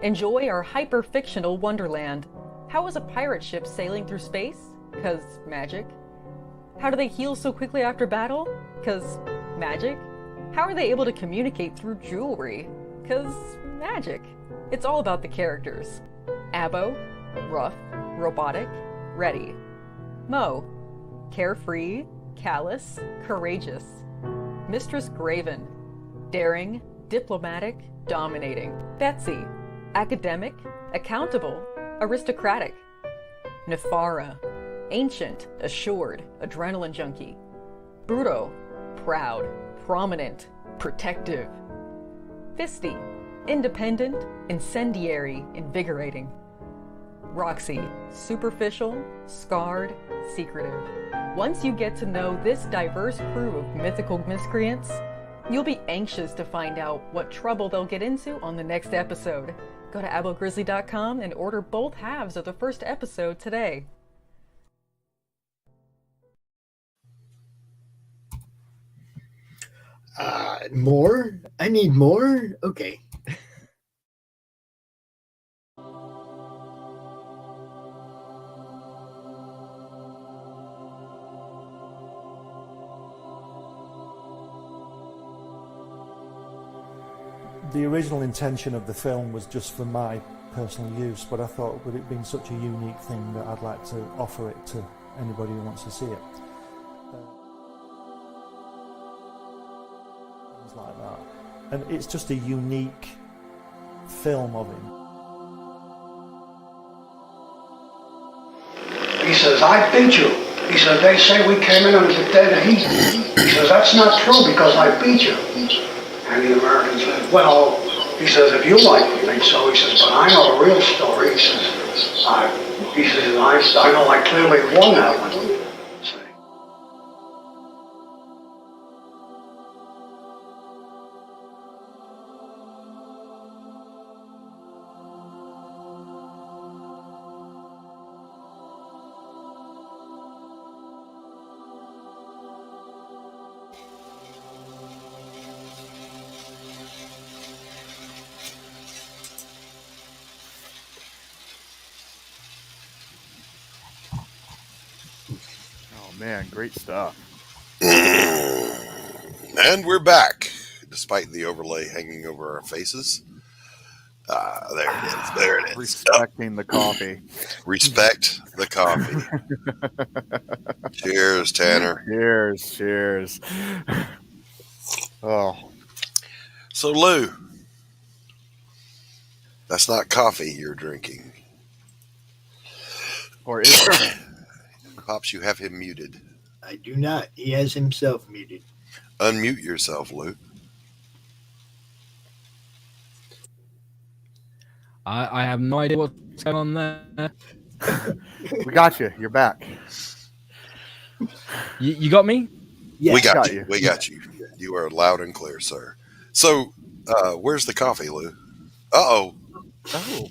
Enjoy our hyper-fictional wonderland. How is a pirate ship sailing through space? 'Cause magic. How do they heal so quickly after battle? 'Cause magic. How are they able to communicate through jewelry? 'Cause magic. It's all about the characters. Abo, rough, robotic, ready. Mo, carefree, callous, courageous. Mistress Graven, daring, diplomatic, dominating. Betsy, academic, accountable, aristocratic. Nefara, ancient, assured, adrenaline junkie. Bruto, proud, prominent, protective. Fisty, independent, incendiary, invigorating. Roxy, superficial, scarred, secretive. Once you get to know this diverse crew of mythical miscreants, you'll be anxious to find out what trouble they'll get into on the next episode. Go to abogrizzly.com and order both halves of the first episode today. More? I need more? Okay. The original intention of the film was just for my personal use, but I thought with it being such a unique thing that I'd like to offer it to anybody who wants to see it. Things like that. And it's just a unique film of him. He says, I beat you. He says, they say we came in under the dead heat. He says, that's not true because I beat you. And the American said, well, he says, if you like to think so, he says, but I know the real story. He says, I know I clearly won that one. Man, great stuff. And we're back, despite the overlay hanging over our faces. There it is. There it is. Respecting the coffee. Respect the coffee. Cheers, Tanner. Cheers. Oh. So, Lou, that's not coffee you're drinking. Or is it? Pops, you have him muted. I do not. He has himself muted. Unmute yourself, Luke. I have no idea what's going on there. We got you. You're back. You got me? Yeah, we got you. We got you. You are loud and clear, sir. So, where's the coffee, Lou? Uh-oh. Oh.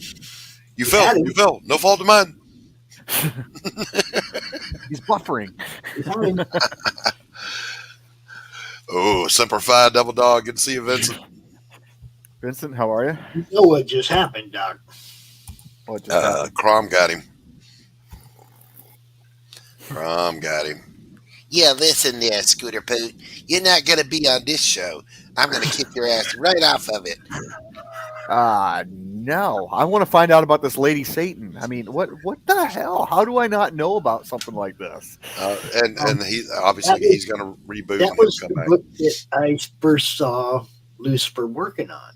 You fell. You fell. No fault of mine. He's buffering. Oh, Semper Fi, Double Dog. Good to see you, Vincent. Vincent, how are you? You know what just happened, Doc? What just happened? Crom got him. Crom got him. Yeah, listen there, Scooter Poot. You're not going to be on this show. I'm going to kick your ass right off of it. No. I want to find out about this Lady Satan. I mean, what the hell? How do I not know about something like this? And he obviously he's going to reboot. That was the book that I first saw Lucifer working on.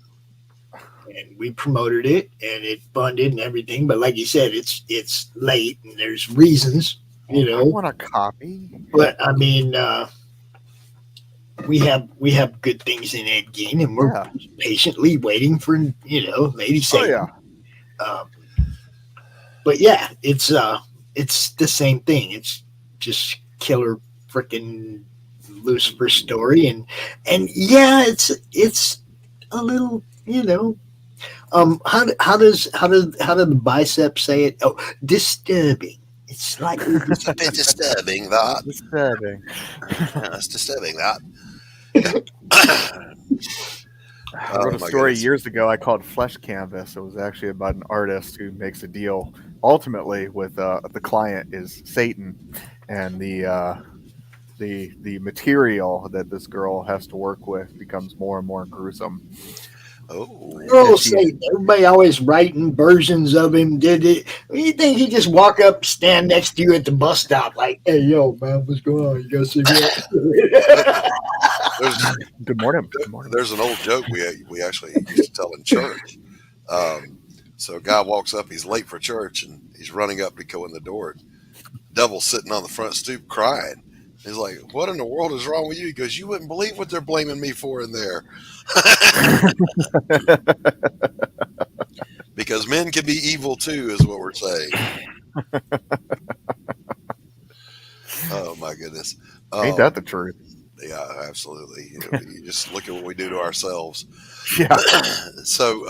And we promoted it, and it funded and everything. But like you said, it's late, and there's reasons, you know. I want a copy. But I mean, we have good things in Ed Gein, and we're patiently waiting for Lady Satan. Oh, but yeah, it's the same thing. It's just killer freaking Lucifer story, and yeah, it's a little, how does the bicep say it? Oh, disturbing. It's slightly it's a bit disturbing, that. Disturbing. Yeah, it's disturbing, that. I wrote a story years ago I called Flesh Canvas. It was actually about an artist who makes a deal ultimately with the client is Satan, and the material that this girl has to work with becomes more and more gruesome. Oh, Satan. Everybody always writing versions of him. Did it? You think he just walk up, stand next to you at the bus stop, like, "Hey, yo, man, what's going on? You guys see me?" Good morning. Good morning. There's an old joke we actually used to tell in church. So a guy walks up, he's late for church, and he's running up to go in the door. Devil's sitting on the front stoop crying. He's like, "What in the world is wrong with you?" He goes, "You wouldn't believe what they're blaming me for in there." Because men can be evil too, is what we're saying. Oh my goodness. Ain't that the truth? Yeah, absolutely. You just look at what we do to ourselves. Yeah. So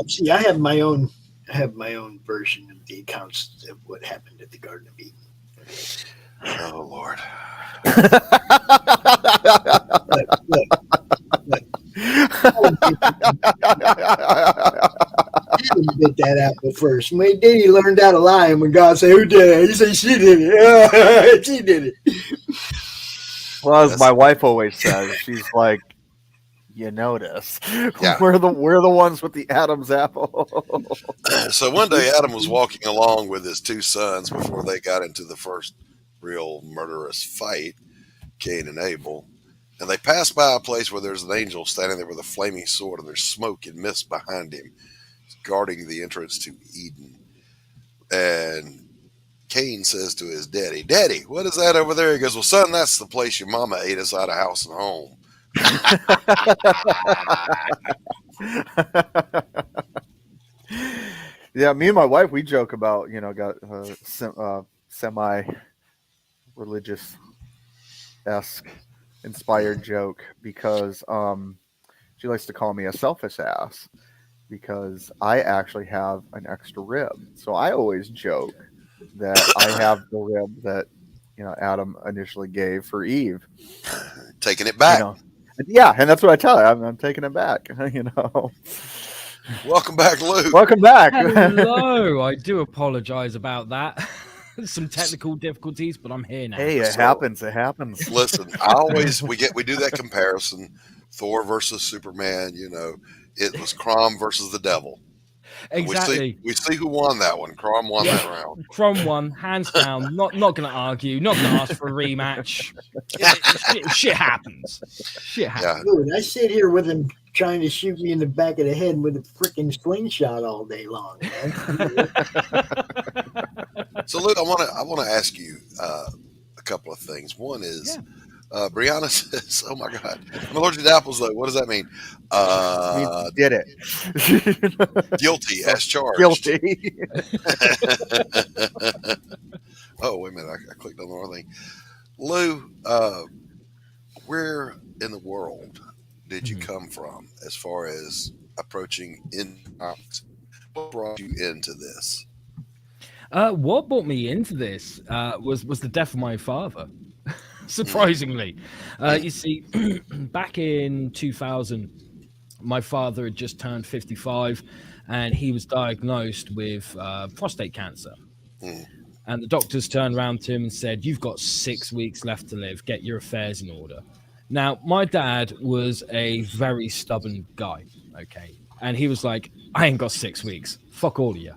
see, I have my own version of the accounts of what happened at the Garden of Eden. Oh Lord. Get that apple first. When he learned how to lie, and when God said, "Who did it?" He said, "She did it." She did it. Well, as my wife always says, she's like, "You notice, we're the ones with the Adam's apple." So one day, Adam was walking along with his two sons before they got into the first real murderous fight, Cain and Abel. And they passed by a place where there's an angel standing there with a flaming sword, and there's smoke and mist behind him, guarding the entrance to Eden. And Cain says to his daddy, "Daddy, what is that over there?" He goes, "Well, son, that's the place your mama ate us out of house and home." Yeah, me and my wife, we joke about, got semi-religious-esque inspired joke because she likes to call me a selfish ass because I actually have an extra rib. So I always joke that I have the rib that Adam initially gave for Eve. Taking it back. Yeah, and that's what I tell her. I'm taking it back. Welcome back, Luke. Welcome back. Hello. I do apologize about that. Some technical difficulties, but I'm here now. Hey, it happens. It happens. Listen, we do that comparison. Thor versus Superman. It was Crom versus the devil. Exactly. We see who won that one. Crom won that round. Crom won, hands down. Not going to argue. Not going to ask for a rematch. Shit happens. Shit happens. Dude, I sit here with him trying to shoot me in the back of the head with a freaking slingshot all day long, man. So, Luke, I want to ask you a couple of things. One is, Brianna says, "Oh my God, I'm allergic to apples, though." What does that mean? Did it? Guilty as charged. Guilty. Oh, wait a minute! I clicked on the wrong thing. Lou, where in the world did you come from as far as approaching in Knox? What brought you into this? What brought me into this was the death of my father. Surprisingly, you see, back in 2000, my father had just turned 55, and he was diagnosed with prostate cancer. And the doctors turned around to him and said, "You've got 6 weeks left to live. Get your affairs in order." Now, my dad was a very stubborn guy, okay? And he was like, "I ain't got 6 weeks. Fuck all of you."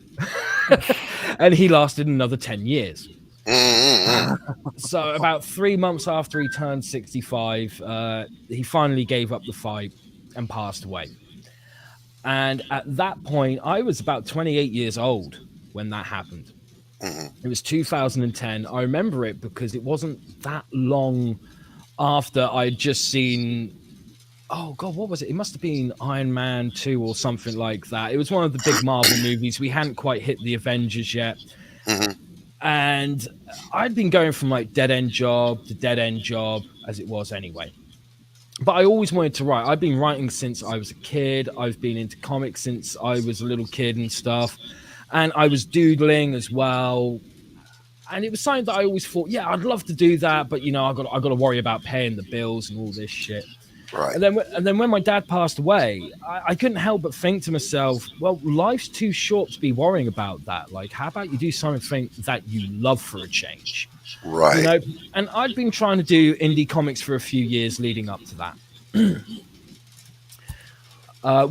And he lasted another 10 years. So about 3 months after he turned 65, he finally gave up the fight and passed away. And at that point, I was about 28 years old when that happened. It was 2010. I remember it because it wasn't that long after I'd just seen, oh God, what was it? It must have been Iron Man 2 or something like that. It was one of the big Marvel movies. We hadn't quite hit the Avengers yet. And I'd been going from like dead end job to dead end job, as it was anyway. But I always wanted to write. I've been writing since I was a kid. I've been into comics since I was a little kid and stuff. And I was doodling as well. And it was something that I always thought, yeah, I'd love to do that, but you know, I got to worry about paying the bills and all this shit. Right. And then when my dad passed away, I couldn't help but think to myself, well, life's too short to be worrying about that. Like, how about you do something that you love for a change? Right. You know, and I'd been trying to do indie comics for a few years leading up to that.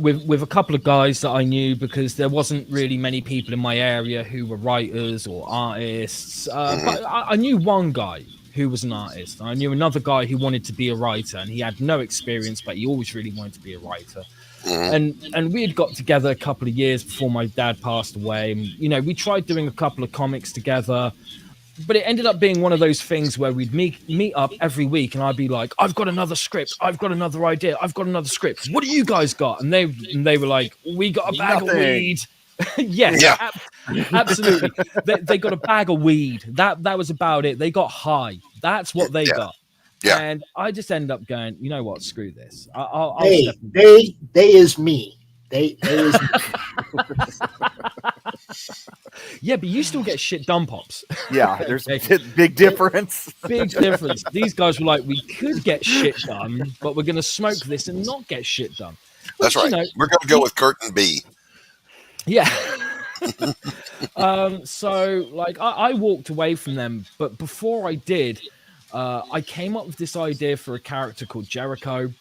With a couple of guys that I knew, because there wasn't really many people in my area who were writers or artists. But I knew one guy who was an artist. I knew another guy who wanted to be a writer, and he had no experience, but he always really wanted to be a writer. And we had got together a couple of years before my dad passed away. And, you know, we tried doing a couple of comics together, but it ended up being one of those things where we'd meet up every week, and I'd be like, "I've got another script. I've got another idea. I've got another script. What do you guys got?" And they were like, "We got a bag of weed." Yes, yeah. Absolutely. They got a bag of weed. That was about it. They got high. That's what they got. Yeah. And I just end up going, you know what? Screw this. I'll Hey, step in. they is me. They is me. Yeah, but you still get shit done, Pops. Yeah, there's a big difference. Big difference. These guys were like, we could get shit done, but we're going to smoke this and not get shit done. That's right. You know, We're going to go with Curtain B. Yeah. So, like, I walked away from them, but before I did, I came up with this idea for a character called Jericho.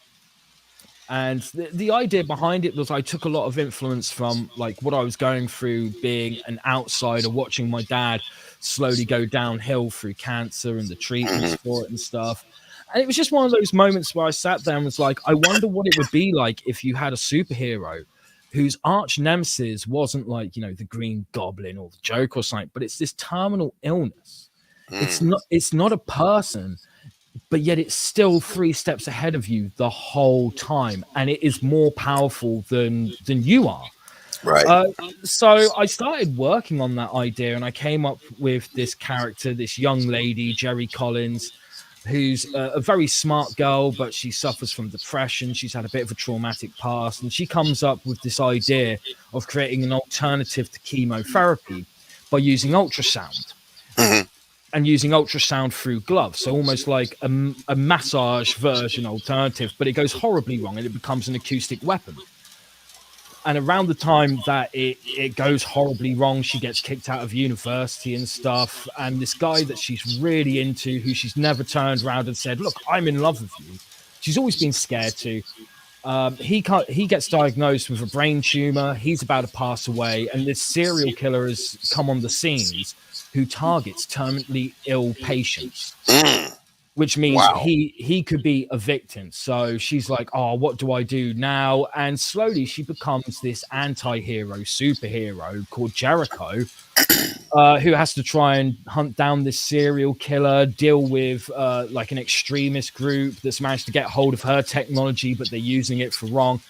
And the idea behind it was I took a lot of influence from like what I was going through being an outsider, watching my dad slowly go downhill through cancer and the treatments for it and stuff. And it was just one of those moments where I sat there and was like, I wonder what it would be like if you had a superhero whose arch nemesis wasn't like, you know, the Green Goblin or the Joker or something, but it's this terminal illness. It's not a person, but yet it's still 3 steps ahead of you the whole time, and it is more powerful than you are. Right. So I started working on that idea, and I came up with this character, this young lady, Jerry Collins, who's a very smart girl, but she suffers from depression. She's had a bit of a traumatic past, and she comes up with this idea of creating an alternative to chemotherapy by using ultrasound. And using ultrasound through gloves. So almost like a massage version alternative, but it goes horribly wrong and it becomes an acoustic weapon. And around the time that it goes horribly wrong, she gets kicked out of university and stuff. And this guy that she's really into, who she's never turned around and said, look, I'm in love with you. She's always been scared to. He gets diagnosed with a brain tumor. He's about to pass away. And this serial killer has come on the scenes who targets terminally ill patients, which means he could be a victim. So she's like, oh, what do I do now? And slowly she becomes this anti-hero superhero called Jericho, who has to try and hunt down this serial killer, deal with like an extremist group that's managed to get hold of her technology, but they're using it for wrong.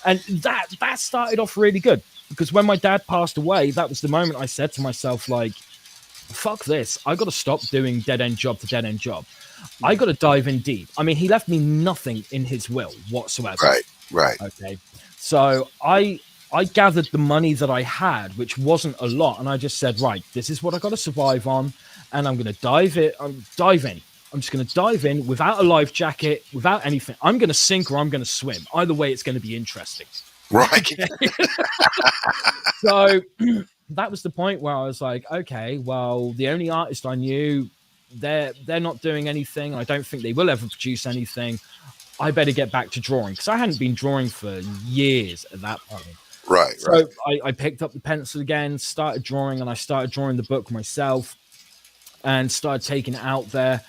And that started off really good, because when my dad passed away, that was the moment I said to myself, like, fuck this. I got to stop doing dead end job to dead end job. I got to dive in deep. I mean, he left me nothing in his will whatsoever. Right. Okay. So I I gathered the money that I had, which wasn't a lot, and I just said, right, this is what I got to survive on, and I'm going to dive in. I'm just going to dive in without a life jacket, without anything. I'm going to sink or I'm going to swim. Either way, it's going to be interesting. Right. So that was the point where I was like, okay, well, the only artist I knew, they're not doing anything. I don't think they will ever produce anything. I better get back to drawing, because I hadn't been drawing for years at that point. Right. So I picked up the pencil again, started drawing, and I started drawing the book myself and started taking it out there.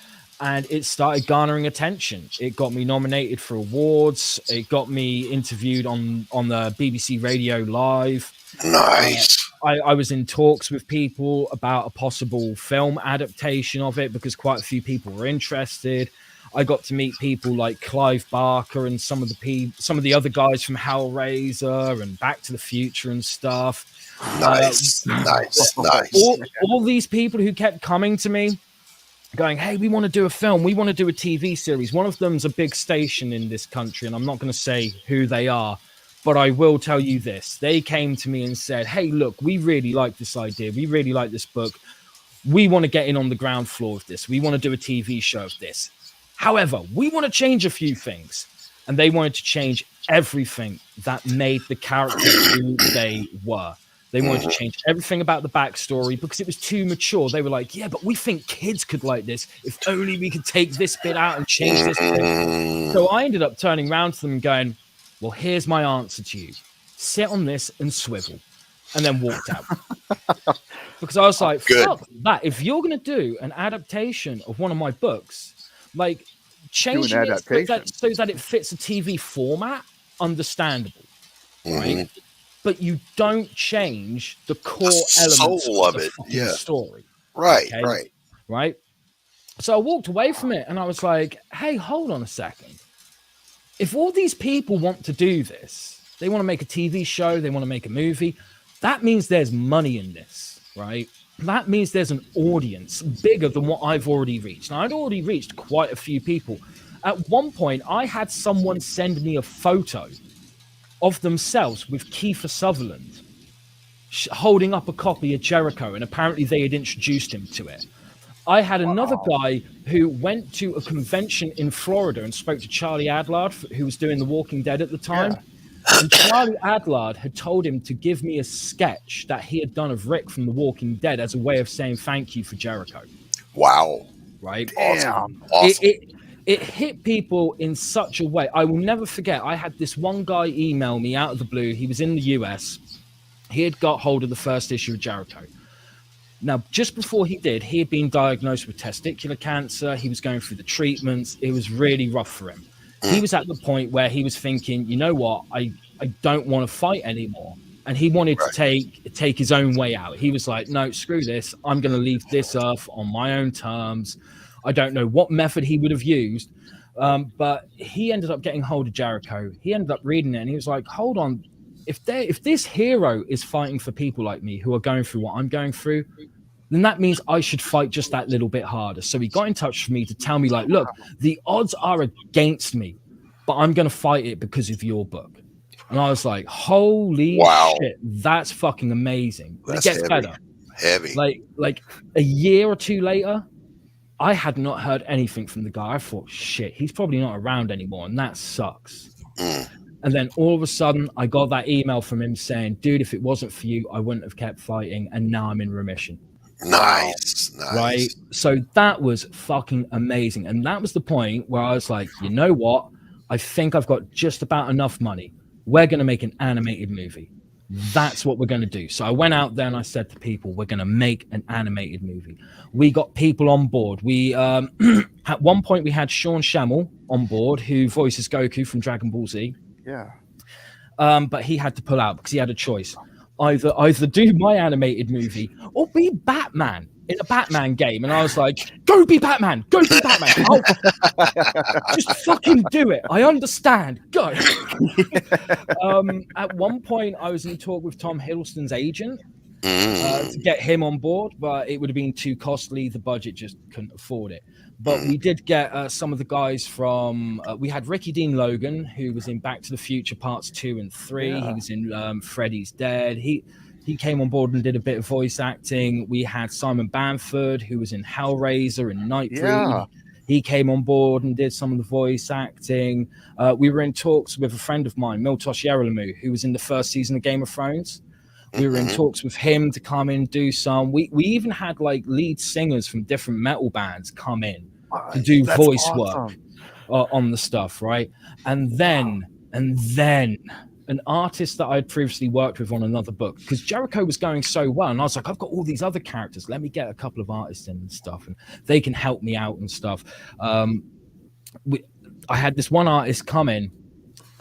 And it started garnering attention. It got me nominated for awards. It got me interviewed on the BBC Radio Live. Nice. I was in talks with people about a possible film adaptation of it, because quite a few people were interested. I got to meet people like Clive Barker and some of the other guys from Hellraiser and Back to the Future and stuff. Nice. All these people who kept coming to me, going, hey, we want to do a film. We want to do a TV series. One of them's a big station in this country, and I'm not going to say who they are, but I will tell you this. They came to me and said, hey, look, we really like this idea. We really like this book. We want to get in on the ground floor of this. We want to do a TV show of this. However, we want to change a few things. And they wanted to change everything that made the characters who they were. They wanted to change everything about the backstory because it was too mature. They were like, yeah, but we think kids could like this. If only we could take this bit out and change this bit. So I ended up turning around to them and going, well, here's my answer to you. Sit on this and swivel. And then walked out. Because I was like, fuck that. If you're going to do an adaptation of one of my books, like changing it so that it fits a TV format, understandable. Right? But you don't change the core elements of the story. Right. So I walked away from it and I was like, hey, hold on a second. If all these people want to do this, they want to make a TV show, they want to make a movie, that means there's money in this, right? That means there's an audience bigger than what I've already reached. Now, I'd already reached quite a few people. At one point, I had someone send me a photo of themselves with Kiefer Sutherland holding up a copy of Jericho, and apparently they had introduced him to it. I had another guy who went to a convention in Florida and spoke to Charlie Adlard, who was doing The Walking Dead at the time. And Charlie Adlard had told him to give me a sketch that he had done of Rick from The Walking Dead as a way of saying thank you for Jericho. Wow. Right? Awesome. It hit people in such a way. I will never forget. I had this one guy email me out of the blue. He was in the US. He had got hold of the first issue of Jericho. Now, just before he did, he had been diagnosed with testicular cancer. He was going through the treatments. It was really rough for him. He was at the point where he was thinking, you know what? I don't want to fight anymore. And he wanted to take his own way out. He was like, no, screw this. I'm going to leave this earth on my own terms. I don't know what method he would have used, but he ended up getting hold of Jericho. He ended up reading it, and he was like, hold on. If this hero is fighting for people like me who are going through what I'm going through, then that means I should fight just that little bit harder. So he got in touch with me to tell me, like, look, the odds are against me, but I'm going to fight it because of your book. And I was like, holy shit, that's fucking amazing. It gets better. Heavy. Like a year or two later, I had not heard anything from the guy. I thought, shit, he's probably not around anymore, and that sucks. And then all of a sudden, I got that email from him saying, dude, if it wasn't for you, I wouldn't have kept fighting, and now I'm in remission. Nice. Right? So that was fucking amazing. And that was the point where I was like, you know what? I think I've got just about enough money. We're going to make an animated movie. That's what we're going to do. So I went out there and I said to people, we're going to make an animated movie. We got people on board. We at one point we had Sean Schammel on board, who voices Goku from Dragon Ball Z. Yeah. But he had to pull out because he had a choice. Either do my animated movie or be Batman in a Batman game. And I was like, go be Batman. Go be Batman. Just fucking do it. I understand. Go. At one point, I was in talk with Tom Hiddleston's agent. to get him on board, but it would have been too costly. The budget just couldn't afford it. But we did get some of the guys from. We had Ricky Dean Logan, who was in Back to the Future Parts 2 and 3. Yeah. He was in Freddy's Dead. He came on board and did a bit of voice acting. We had Simon Bamford, who was in Hellraiser and Night Breed. Yeah. He came on board and did some of the voice acting. We were in talks with a friend of mine, Miltos Yeralamu, who was in the first season of Game of Thrones. We were in talks with him to come in and do some. We even had like lead singers from different metal bands come in to do voice work on the stuff, right? And then an artist that I'd previously worked with on another book, because Jericho was going so well, and I was like, I've got all these other characters. Let me get a couple of artists in and stuff, and they can help me out and stuff. I had this one artist come in,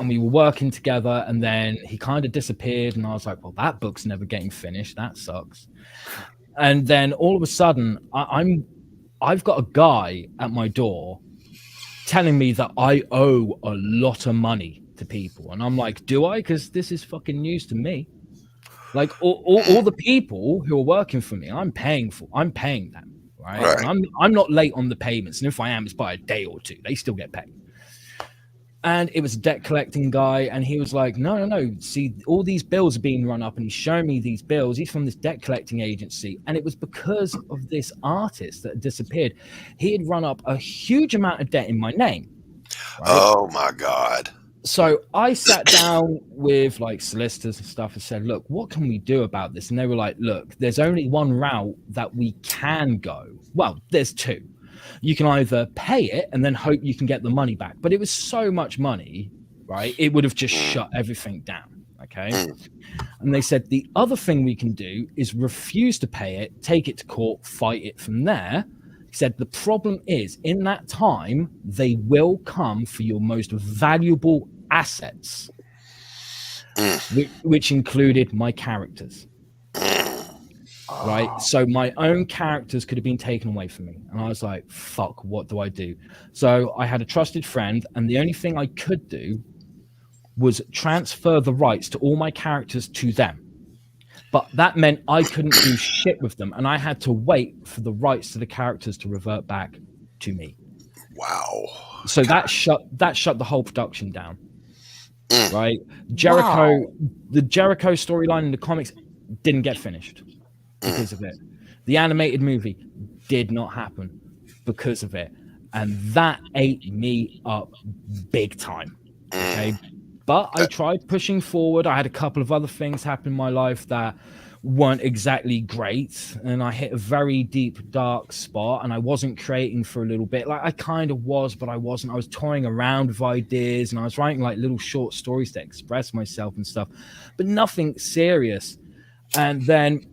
and we were working together, and then he kind of disappeared, and I was like, well, that book's never getting finished. That sucks. And then all of a sudden, I've got a guy at my door telling me that I owe a lot of money to people, and I'm like, do I? Because this is fucking news to me. Like all the people who are working for me, I'm paying them, right? And I'm not late on the payments, and if I am, it's by a day or two. They still get paid. And it was a debt collecting guy, and he was like, no. See, all these bills are being run up, and he's showing me these bills. He's from this debt collecting agency, and it was because of this artist that had disappeared. He had run up a huge amount of debt in my name. Right? Oh my God. So I sat down with like solicitors and stuff and said, look, what can we do about this? And they were like, look, there's only one route that we can go. Well, there's two. You can either pay it and then hope you can get the money back. But it was so much money, right? It would have just shut everything down. Okay. And they said the other thing we can do is refuse to pay it, take it to court, fight it from there. He said the problem is in that time, they will come for your most valuable assets, which included my characters. Right, so my own characters could have been taken away from me, and I was like, fuck, what do I do? So I had a trusted friend, and the only thing I could do was transfer the rights to all my characters to them, but that meant I couldn't do shit with them, and I had to wait for the rights to the characters to revert back to me. Wow. So that shut the whole production down. Right, the Jericho storyline in the comics didn't get finished because of it. The animated movie did not happen because of it, and that ate me up big time. Okay, but I tried pushing forward. I had a couple of other things happen in my life that weren't exactly great, and I hit a very deep dark spot, and I wasn't creating for a little bit. Like I kind of was, but I wasn't. I was toying around with ideas, and I was writing like little short stories to express myself and stuff, but nothing serious. And then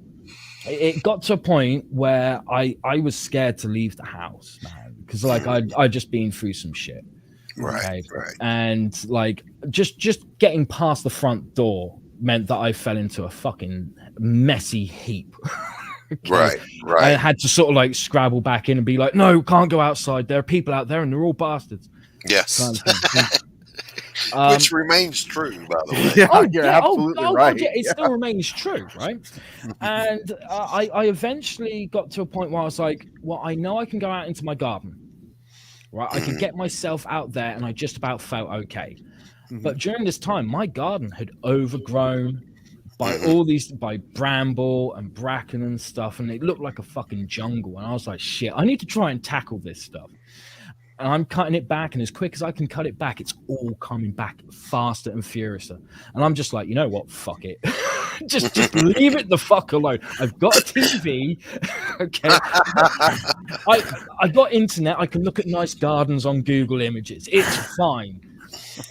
it got to a point where I was scared to leave the house, man, because like I'd just been through some shit. Right. And like just getting past the front door meant that I fell into a fucking messy heap. Right. I had to sort of like scrabble back in and be like, no, can't go outside. There are people out there and they're all bastards. Yes. Kind of thing. Which remains true, by the way. Yeah, you're absolutely right. God, yeah, it still remains true, right? And I eventually got to a point where I was like, well, I know I can go out into my garden, right? I could get myself out there, and I just about felt okay. But during this time, my garden had overgrown by bramble and bracken and stuff, and it looked like a fucking jungle. And I was like, shit, I need to try and tackle this stuff. And I'm cutting it back, and as quick as I can cut it back, it's all coming back faster and furiouser. And I'm just like, you know what? Fuck it. just leave it the fuck alone. I've got a TV. Okay. I got internet. I can look at nice gardens on Google Images. It's fine.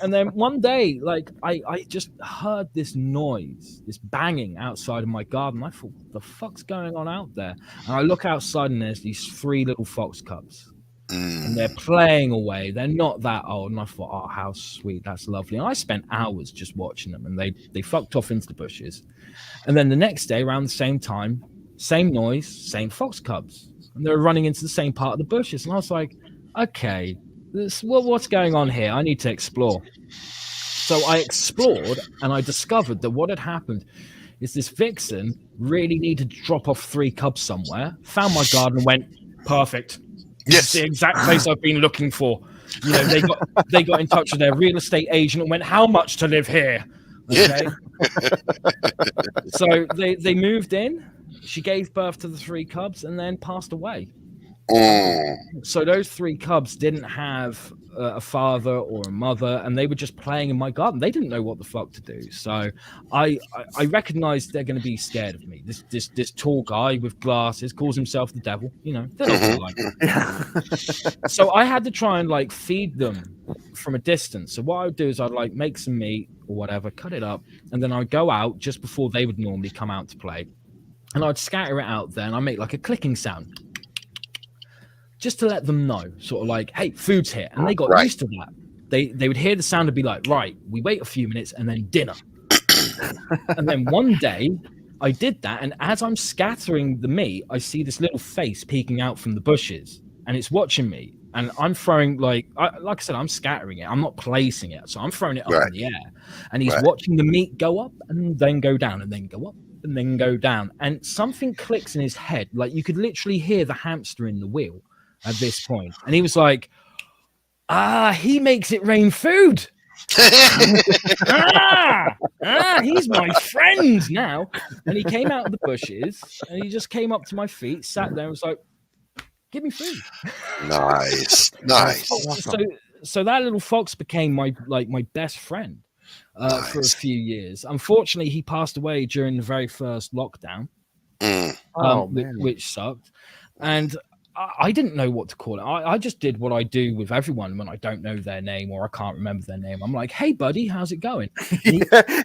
And then one day, like, I just heard this noise, this banging outside of my garden. I thought, what the fuck's going on out there? And I look outside, and there's these 3 little fox cubs. And they're playing away. They're not that old. And I thought, oh, how sweet. That's lovely. And I spent hours just watching them, and they fucked off into the bushes. And then the next day, around the same time, same noise, same fox cubs. And they were running into the same part of the bushes. And I was like, okay, what's going on here? I need to explore. So I explored, and I discovered that what had happened is this vixen really needed to drop off 3 cubs somewhere, found my garden and went, perfect. This is the exact place I've been looking for. You know, they got in touch with their real estate agent and went, how much to live here? Okay. So they moved in. She gave birth to the 3 cubs and then passed away. So those 3 cubs didn't have a father or a mother, and they were just playing in my garden. They didn't know what the fuck to do. So I recognized they're going to be scared of me. This tall guy with glasses calls himself the devil. You know, they're not gonna like it. So I had to try and like feed them from a distance. So what I would do is I'd like make some meat or whatever, cut it up, and then I'd go out just before they would normally come out to play, and I'd scatter it out there, and I make like a clicking sound, just to let them know, sort of like, hey, food's here. And they got used to that. They would hear the sound and be like, right, we wait a few minutes and then dinner. And then one day I did that. And as I'm scattering the meat, I see this little face peeking out from the bushes, and it's watching me. And I'm throwing, like I said, I'm scattering it. I'm not placing it. So I'm throwing it up in the air. And he's watching the meat go up and then go down and then go up and then go down. And something clicks in his head. Like you could literally hear the hamster in the wheel at this point. And he was like, he makes it rain food. He's my friend now. And he came out of the bushes and he just came up to my feet, sat there and was like, give me food. Nice. So that little fox became my best friend for a few years. Unfortunately, he passed away during the very first lockdown, which sucked. And I didn't know what to call it. I just did what I do with everyone when I don't know their name or I can't remember their name. I'm like, hey, buddy, how's it going?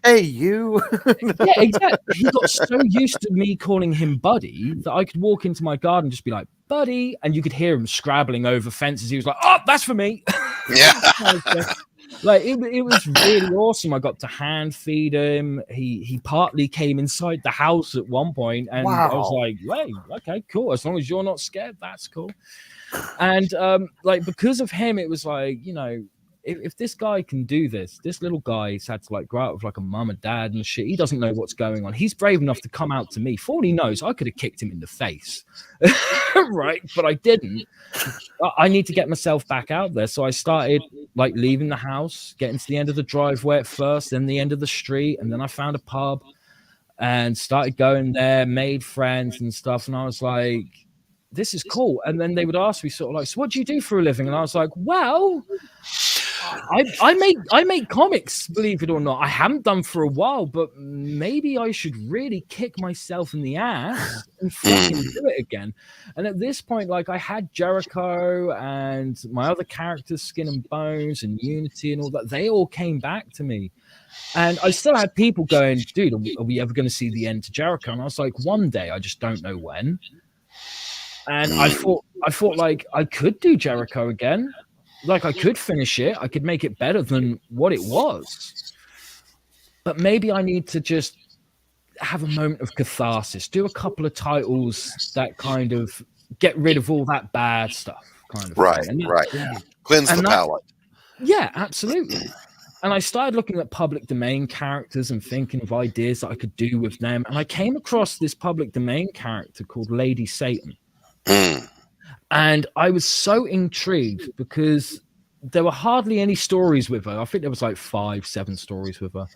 Hey, you. Yeah, exactly. He got so used to me calling him buddy that I could walk into my garden and just be like, buddy. And you could hear him scrabbling over fences. He was like, oh, that's for me. Yeah. Like it was really awesome. I got to hand feed him. He partly came inside the house at one point, and I was like, "Hey, okay, cool. As long as you're not scared, that's cool." And like because of him, it was like, you know, if this guy can do this, this little guy has had to like grow up with like a mum and dad and shit. He doesn't know what's going on. He's brave enough to come out to me. For all he knows, I could have kicked him in the face, right? But I didn't. I need to get myself back out there. So I started like leaving the house, getting to the end of the driveway at first, then the end of the street, and then I found a pub and started going there, made friends and stuff. And I was like, this is cool. And then they would ask me sort of like, so what do you do for a living? And I was like, well, I make comics, believe it or not. I haven't done for a while, but maybe I should really kick myself in the ass and fucking do it again. And at this point, like I had Jericho and my other characters, Skin and Bones and Unity and all that. They all came back to me. And I still had people going, dude, are we ever going to see the end to Jericho? And I was like, one day, I just don't know when. And I thought like I could do Jericho again. Like I could finish it. I could make it better than what it was. But maybe I need to just have a moment of catharsis, do a couple of titles that kind of get rid of all that bad stuff. Kind of right. Cleanse the palate. Yeah, absolutely. And I started looking at public domain characters and thinking of ideas that I could do with them. And I came across this public domain character called Lady Satan. And I was so intrigued because there were hardly any stories with her. I think there was like 5-7 stories with her.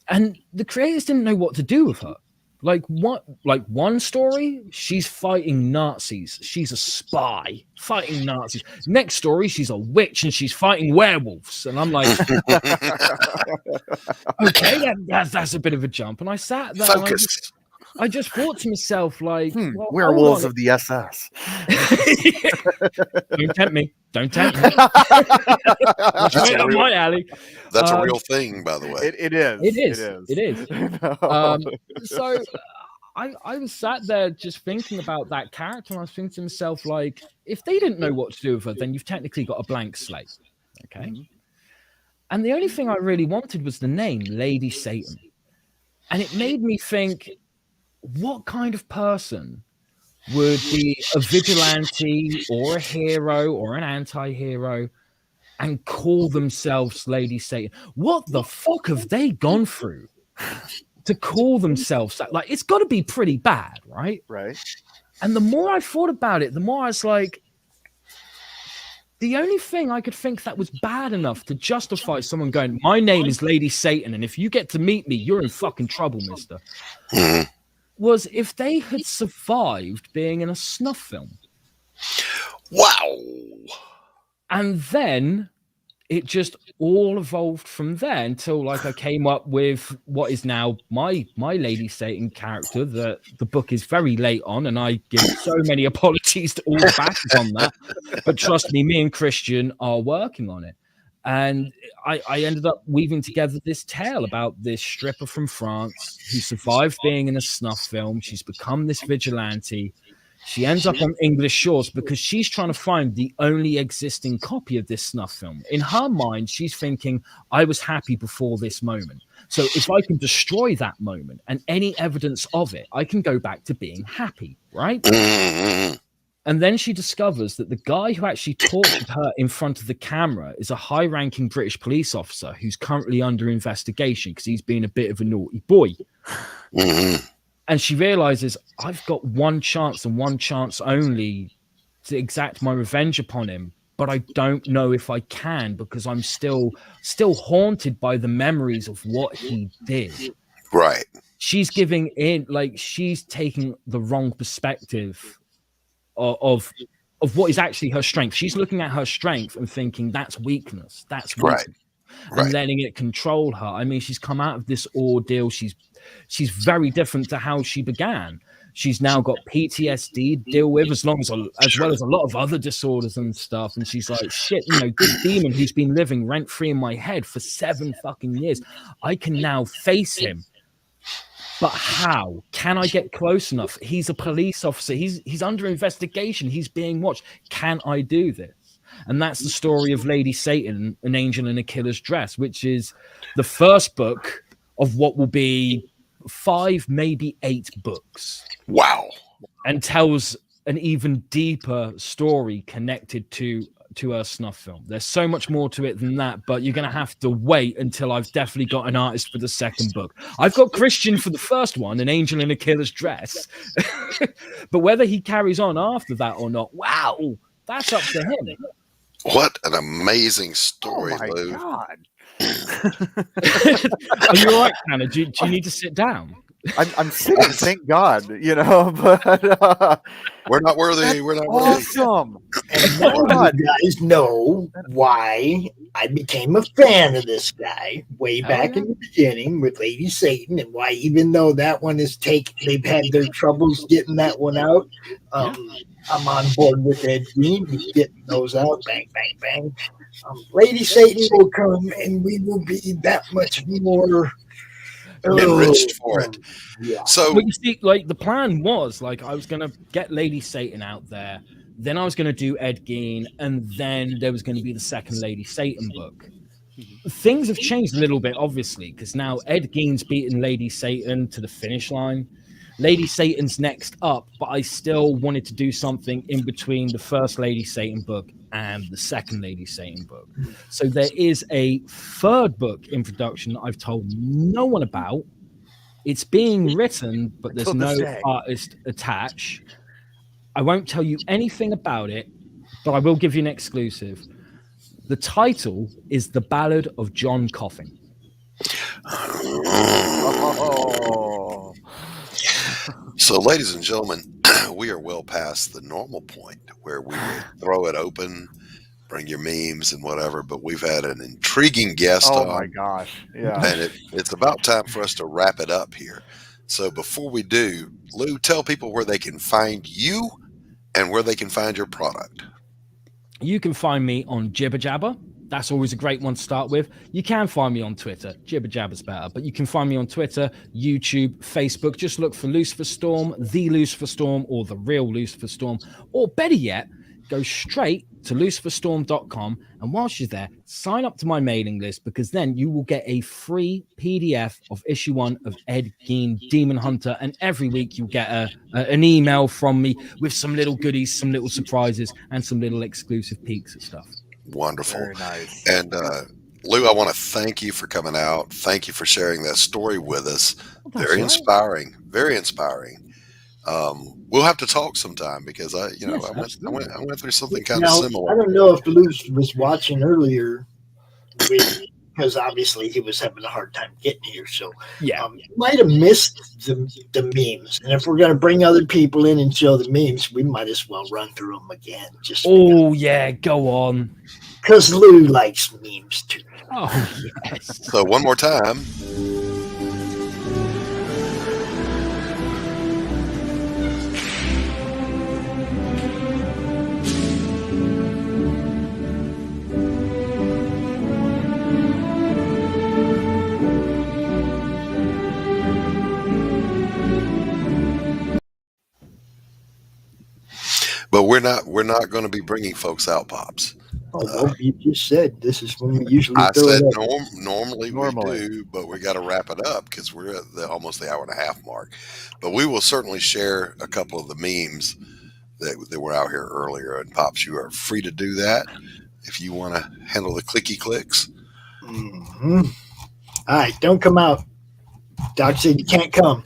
And the creators didn't know what to do with her. Like one story, she's fighting Nazis. She's a spy fighting Nazis. Next story, she's a witch and she's fighting werewolves. And I'm like, okay, that's a bit of a jump. And I sat there. Focus. I just thought to myself, like, well, werewolves of the SS. Don't tempt me. Don't tempt me. That's up my alley. That's a real thing, by the way. It is. It is. So I was sat there just thinking about that character, and I was thinking to myself, like, if they didn't know what to do with her, then you've technically got a blank slate. Okay. And the only thing I really wanted was the name, Lady Satan. And it made me think, what kind of person would be a vigilante or a hero or an anti-hero and call themselves Lady Satan? What the fuck have they gone through to call themselves that. Like, it's got to be pretty bad, right? Right. And the more I thought about it, the more I was like, the only thing I could think that was bad enough to justify someone going, my name is Lady Satan, and if you get to meet me, you're in fucking trouble, mister, was if they had survived being in a snuff film. Wow. And then it just all evolved from there until, like, I came up with what is now my Lady Satan character. The book is very late on, and I give so many apologies to all the backers on that. But trust me and Christian are working on it. And I ended up weaving together this tale about this stripper from France who survived being in a snuff film. She's become this vigilante. She ends up on English shores because she's trying to find the only existing copy of this snuff film. In her mind, she's thinking, I was happy before this moment. So if I can destroy that moment and any evidence of it, I can go back to being happy, right? And then she discovers that the guy who actually tortured her in front of the camera is a high-ranking British police officer who's currently under investigation because he's been a bit of a naughty boy. And she realizes, I've got one chance and one chance only to exact my revenge upon him, but I don't know if I can because I'm still haunted by the memories of what he did. Right. She's giving in, like, she's taking the wrong perspective of what is actually her strength. She's looking at her strength and thinking that's weakness. That's weakness. Right. And letting it control her. I mean, she's come out of this ordeal. She's very different to how she began. She's now got PTSD to deal with, as well as a lot of other disorders and stuff. And she's like, shit, this demon who's been living rent free in my head for 7 fucking years, I can now face him. But how? Can I get close enough? He's a police officer. He's under investigation. He's being watched. Can I do this? And that's the story of Lady Satan, An Angel in a Killer's Dress, which is the first book of what will be 5, maybe 8 books. Wow. And tells an even deeper story connected to her snuff film. There's so much more to it than that, but you're going to have to wait until I've definitely got an artist for the second book. I've got Christian for the first one, An Angel in a Killer's Dress. But whether he carries on after that or not, wow, that's up to him. What an amazing story, oh my Lou. God. Are you all right, Hannah? Do you need to sit down? I'm sitting, thank God, but we're not worthy. We're not worthy. Awesome. And now you guys know why I became a fan of this guy way back in the beginning with Lady Satan, and why, even though that one is they've had their troubles getting that one out. I'm on board with Ed Gein, getting those out, bang, bang, bang. Lady Satan will come, and we will be that much more enriched for it. Yeah. So, but you see, like, the plan was, like, I was going to get Lady Satan out there, then I was going to do Ed Gein, and then there was going to be the second Lady Satan book. Things have changed a little bit, obviously, because now Ed Gein's beaten Lady Satan to the finish line. Lady Satan's next up, but I still wanted to do something in between the first Lady Satan book and the second Lady Satan book. So there is a third book in production that I've told no one about. It's being written, but there's no artist attached. I won't tell you anything about it, but I will give you an exclusive. The title is The Ballad of John Coffin. Oh. So, ladies and gentlemen, we are well past the normal point where we would throw it open, bring your memes and whatever, but we've had an intriguing guest on. Oh, my gosh. Yeah. And it's about time for us to wrap it up here. So before we do, Lou, tell people where they can find you and where they can find your product. You can find me on Jibber Jabber. That's always a great one to start with. You can find me on Twitter. Jibber Jabber's better, but you can find me on Twitter, YouTube, Facebook. Just look for Lucifer Storm, The Lucifer Storm, or The Real Lucifer Storm. Or better yet, go straight to luciferstorm.com, and whilst you're there, sign up to my mailing list, because then you will get a free PDF of issue 1 of Ed Gein Demon Hunter, and every week you'll get an email from me with some little goodies, some little surprises, and some little exclusive peeks of stuff. Wonderful. Very nice. And Lou, I want to thank you for coming out. Thank you for sharing that story with us. Very inspiring. Very inspiring. We'll have to talk sometime because I went through something kind of similar. I don't know if Lou was watching earlier, because obviously he was having a hard time getting here. So you might have missed the memes. And if we're going to bring other people in and show the memes, we might as well run through them again. Go on. Because Lou likes memes too. Oh, yes. So one more time. But we're not going to be bringing folks out, Pops. Well, you just said this is when we usually. I said normally we do, but we got to wrap it up because we're at almost the hour and a half mark. But we will certainly share a couple of the memes that were out here earlier. And Pops, you are free to do that if you want to handle the clicky clicks. Mm-hmm. All right, don't come out. Doc said you can't come.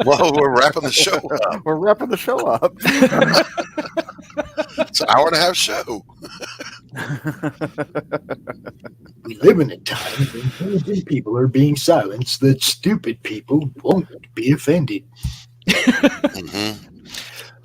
Well, we're wrapping the show up. We're wrapping the show up. It's an hour and a half show. We live in a time when intelligent people are being silenced that stupid people won't be offended. Mm-hmm.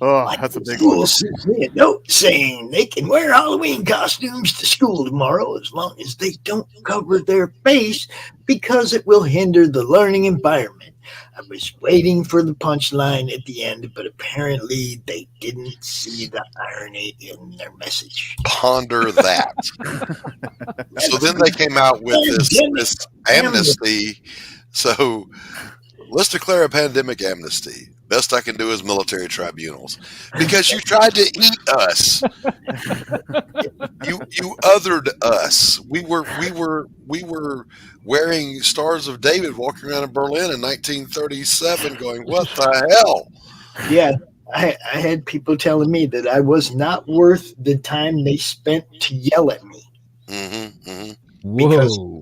Oh, that's a big one. Sent me a note saying they can wear Halloween costumes to school tomorrow as long as they don't cover their face because it will hinder the learning environment. I was waiting for the punchline at the end, but apparently they didn't see the irony in their message. Ponder that. So then they came out with this amnesty. So let's declare a pandemic amnesty. Best I can do is military tribunals because you tried to eat us. You othered us. We were wearing Stars of David walking around in Berlin in 1937 going, what the hell? Yeah, I had people telling me that I was not worth the time they spent to yell at me. Mm-hmm, mm-hmm.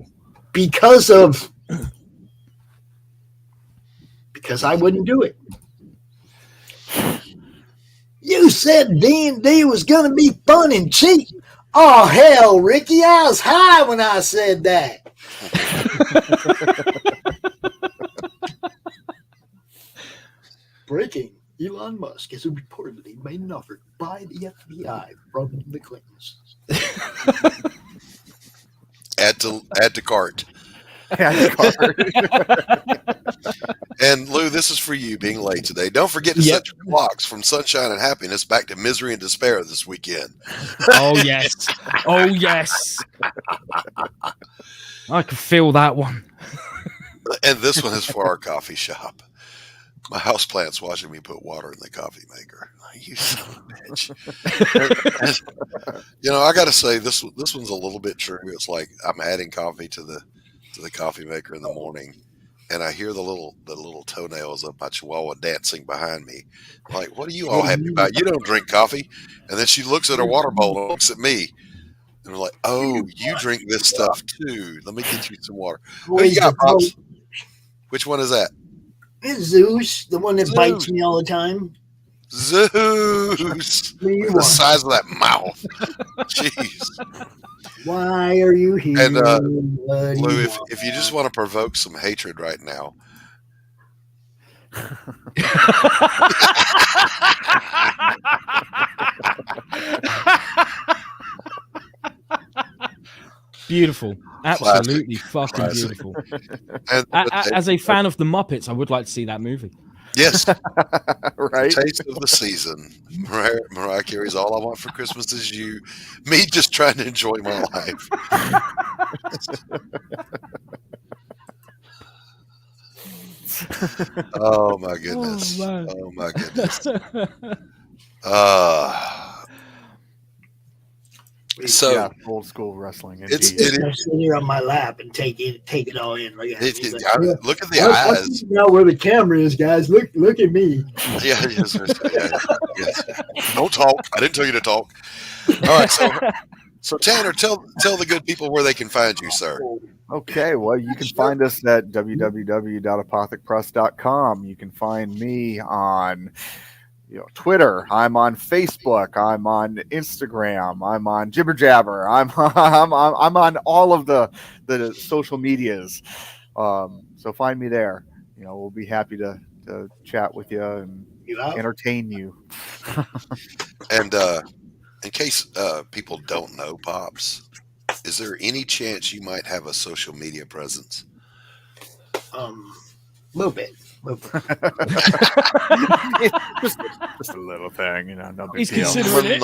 Because I wouldn't do it. You said D&D was going to be fun and cheap. Oh, hell, Ricky, I was high when I said that. Breaking. Elon Musk has reportedly made an offer to buy the FBI from the Clintons. Add to cart. And Lou, this is for you being late today. Don't forget to set your clocks from sunshine and happiness back to misery and despair this weekend. Oh, yes. Oh, yes. I can feel that one. And this one is for our coffee shop. My houseplant's watching me put water in the coffee maker. You son of a bitch. I got to say, this one's a little bit true. It's like I'm adding coffee to the coffee maker in the morning, and I hear the little toenails of my chihuahua dancing behind me. I'm like, what are you all happy about? You don't drink coffee. And then she looks at her water bowl and looks at me. And we're like, oh, you drink this stuff too. Let me get you some water. Who you got, Pops? Which one is that? It's Zeus, the one that bites me all the time. Zeus. The size of that mouth. Jeez. Why are you here? And Lou, if you just want to provoke some hatred right now. Beautiful. Absolutely fucking beautiful. As a fan of the Muppets, I would like to see that movie. Yes. Right. Taste of the season. Mariah Carey's All I Want for Christmas Is You. Me just trying to enjoy my life. Oh my goodness. Oh my goodness. So old school wrestling. It is. I sit here on my lap and take it all in. Look at look at the eyes. Now where the camera is, guys. Look at me. Yeah, yes. Don't talk. I didn't tell you to talk. All right, So Tanner, tell the good people where they can find you, sir. Okay, well, you can find us at www.apothicpress.com. You can find me on Twitter. I'm on Facebook. I'm on Instagram. I'm on Jibber Jabber. I'm on all of the social medias. So find me there. We'll be happy to chat with you and entertain you. And in case people don't know, Pops, is there any chance you might have a social media presence? Little bit. just a little thing, no big He's deal. considering it.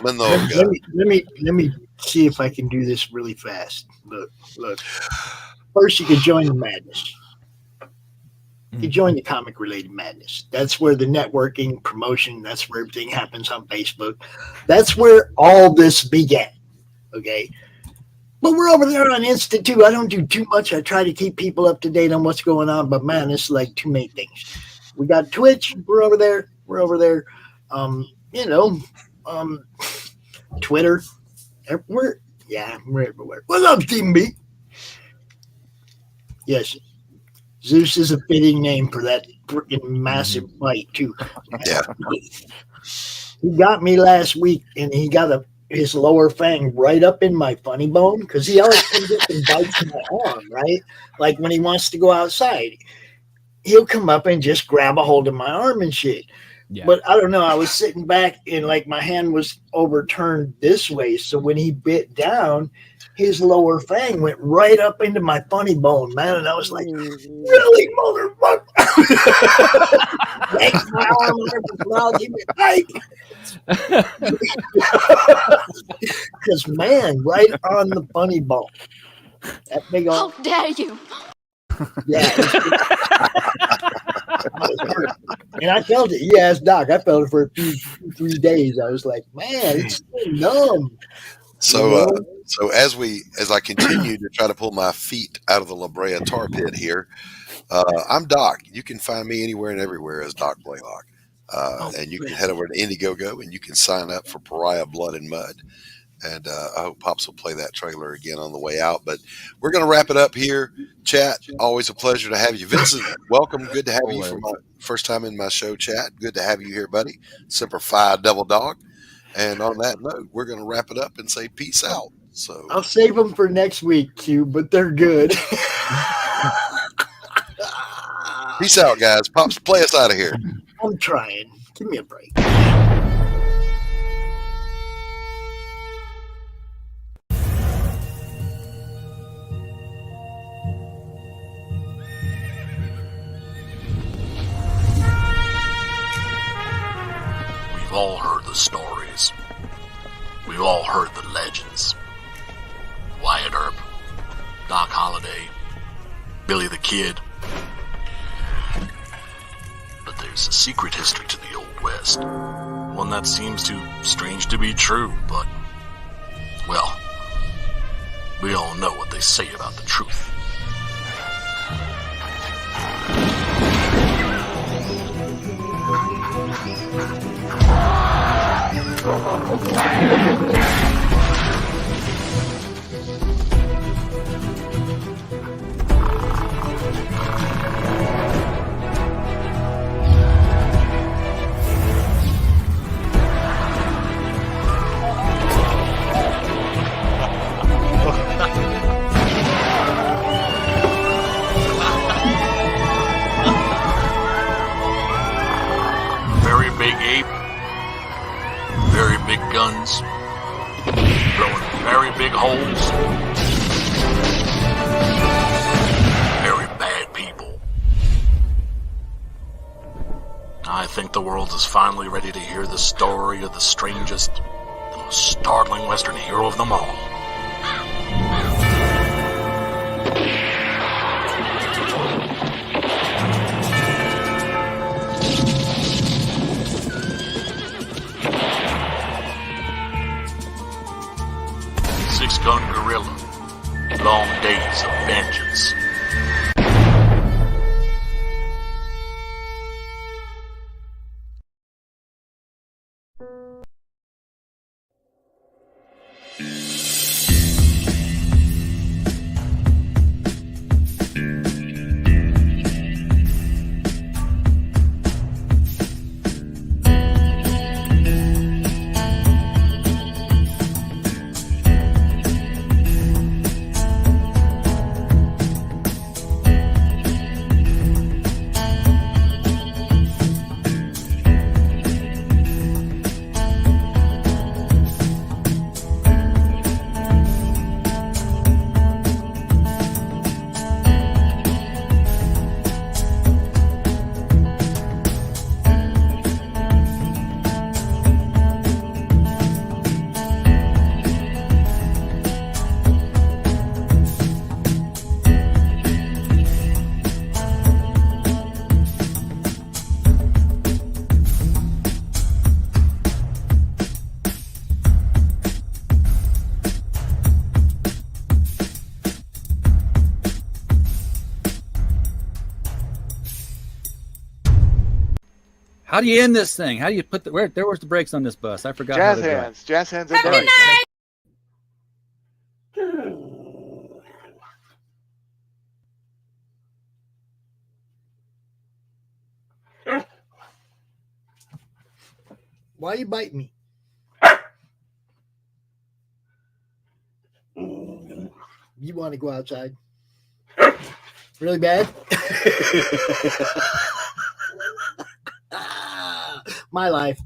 Let me see if I can do this really fast. Look. First, you can join the madness. You join the comic related madness. That's where the networking, promotion, that's where everything happens on Facebook. That's where all this began. Okay. But we're over there on Insta too. I don't do too much. I try to keep people up to date on what's going on. But man, it's like too many things. We got Twitch. We're over there. Twitter. We're everywhere. What's up, Team B? Yes. Zeus is a fitting name for that freaking massive fight too. Yeah. He got me last week, and he got his lower fang right up in my funny bone because he always comes up and bites my arm, right? Like when he wants to go outside, he'll come up and just grab a hold of my arm and shit. Yeah. But I don't know. I was sitting back and like my hand was overturned this way. So when he bit down, his lower fang went right up into my funny bone, man. And I was like, really, motherfucker? Make my arm out, give me a bite. Because, man, right on the funny bone. That big arm. How dare you? Yeah. And I felt it. You asked Doc. I felt it for a few 3 days. I was like, man, it's so numb. So as I continue to try to pull my feet out of the La Brea tar pit here, I'm Doc. You can find me anywhere and everywhere as Doc Blalock. And you can head over to Indiegogo and you can sign up for Pariah Blood and Mud. And I hope Pops will play that trailer again on the way out. But we're going to wrap it up here. Chat, always a pleasure to have you. Vincent, welcome. Good to have you for my first time in my show, Chat. Good to have you here, buddy. Semper Fi Double Dog. And on that note, we're going to wrap it up and say peace out. So I'll save them for next week, Q, but they're good. Peace out, guys. Pops, play us out of here. I'm trying. Give me a break. We've all heard the stories. We've all heard the legends. Wyatt Earp, Doc Holliday, Billy the Kid. But there's a secret history to the Old West. One that seems too strange to be true, but, well, we all know what they say about the truth. Very big ape, very big guns, blowing very big holes, very bad people. I think the world is finally ready to hear the story of the strangest, the most startling Western hero of them all. Six-gun gorilla, long days of vengeance. How do you end this thing? How do you put the where's the brakes on this bus? I forgot. Jazz how to drive. hands. Jazz hands are done. Why you bite me? You want to go outside? Really bad? My life.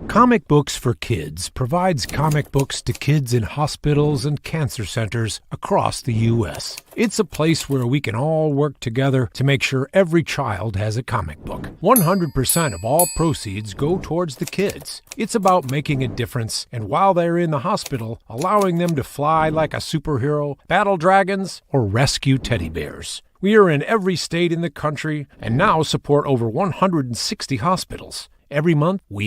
Comic Books for Kids provides comic books to kids in hospitals and cancer centers across the U.S. It's a place where we can all work together to make sure every child has a comic book. 100% of all proceeds go towards the kids. It's about making a difference, and while they're in the hospital, allowing them to fly like a superhero, battle dragons, or rescue teddy bears. We are in every state in the country and now support over 160 hospitals. Every month, we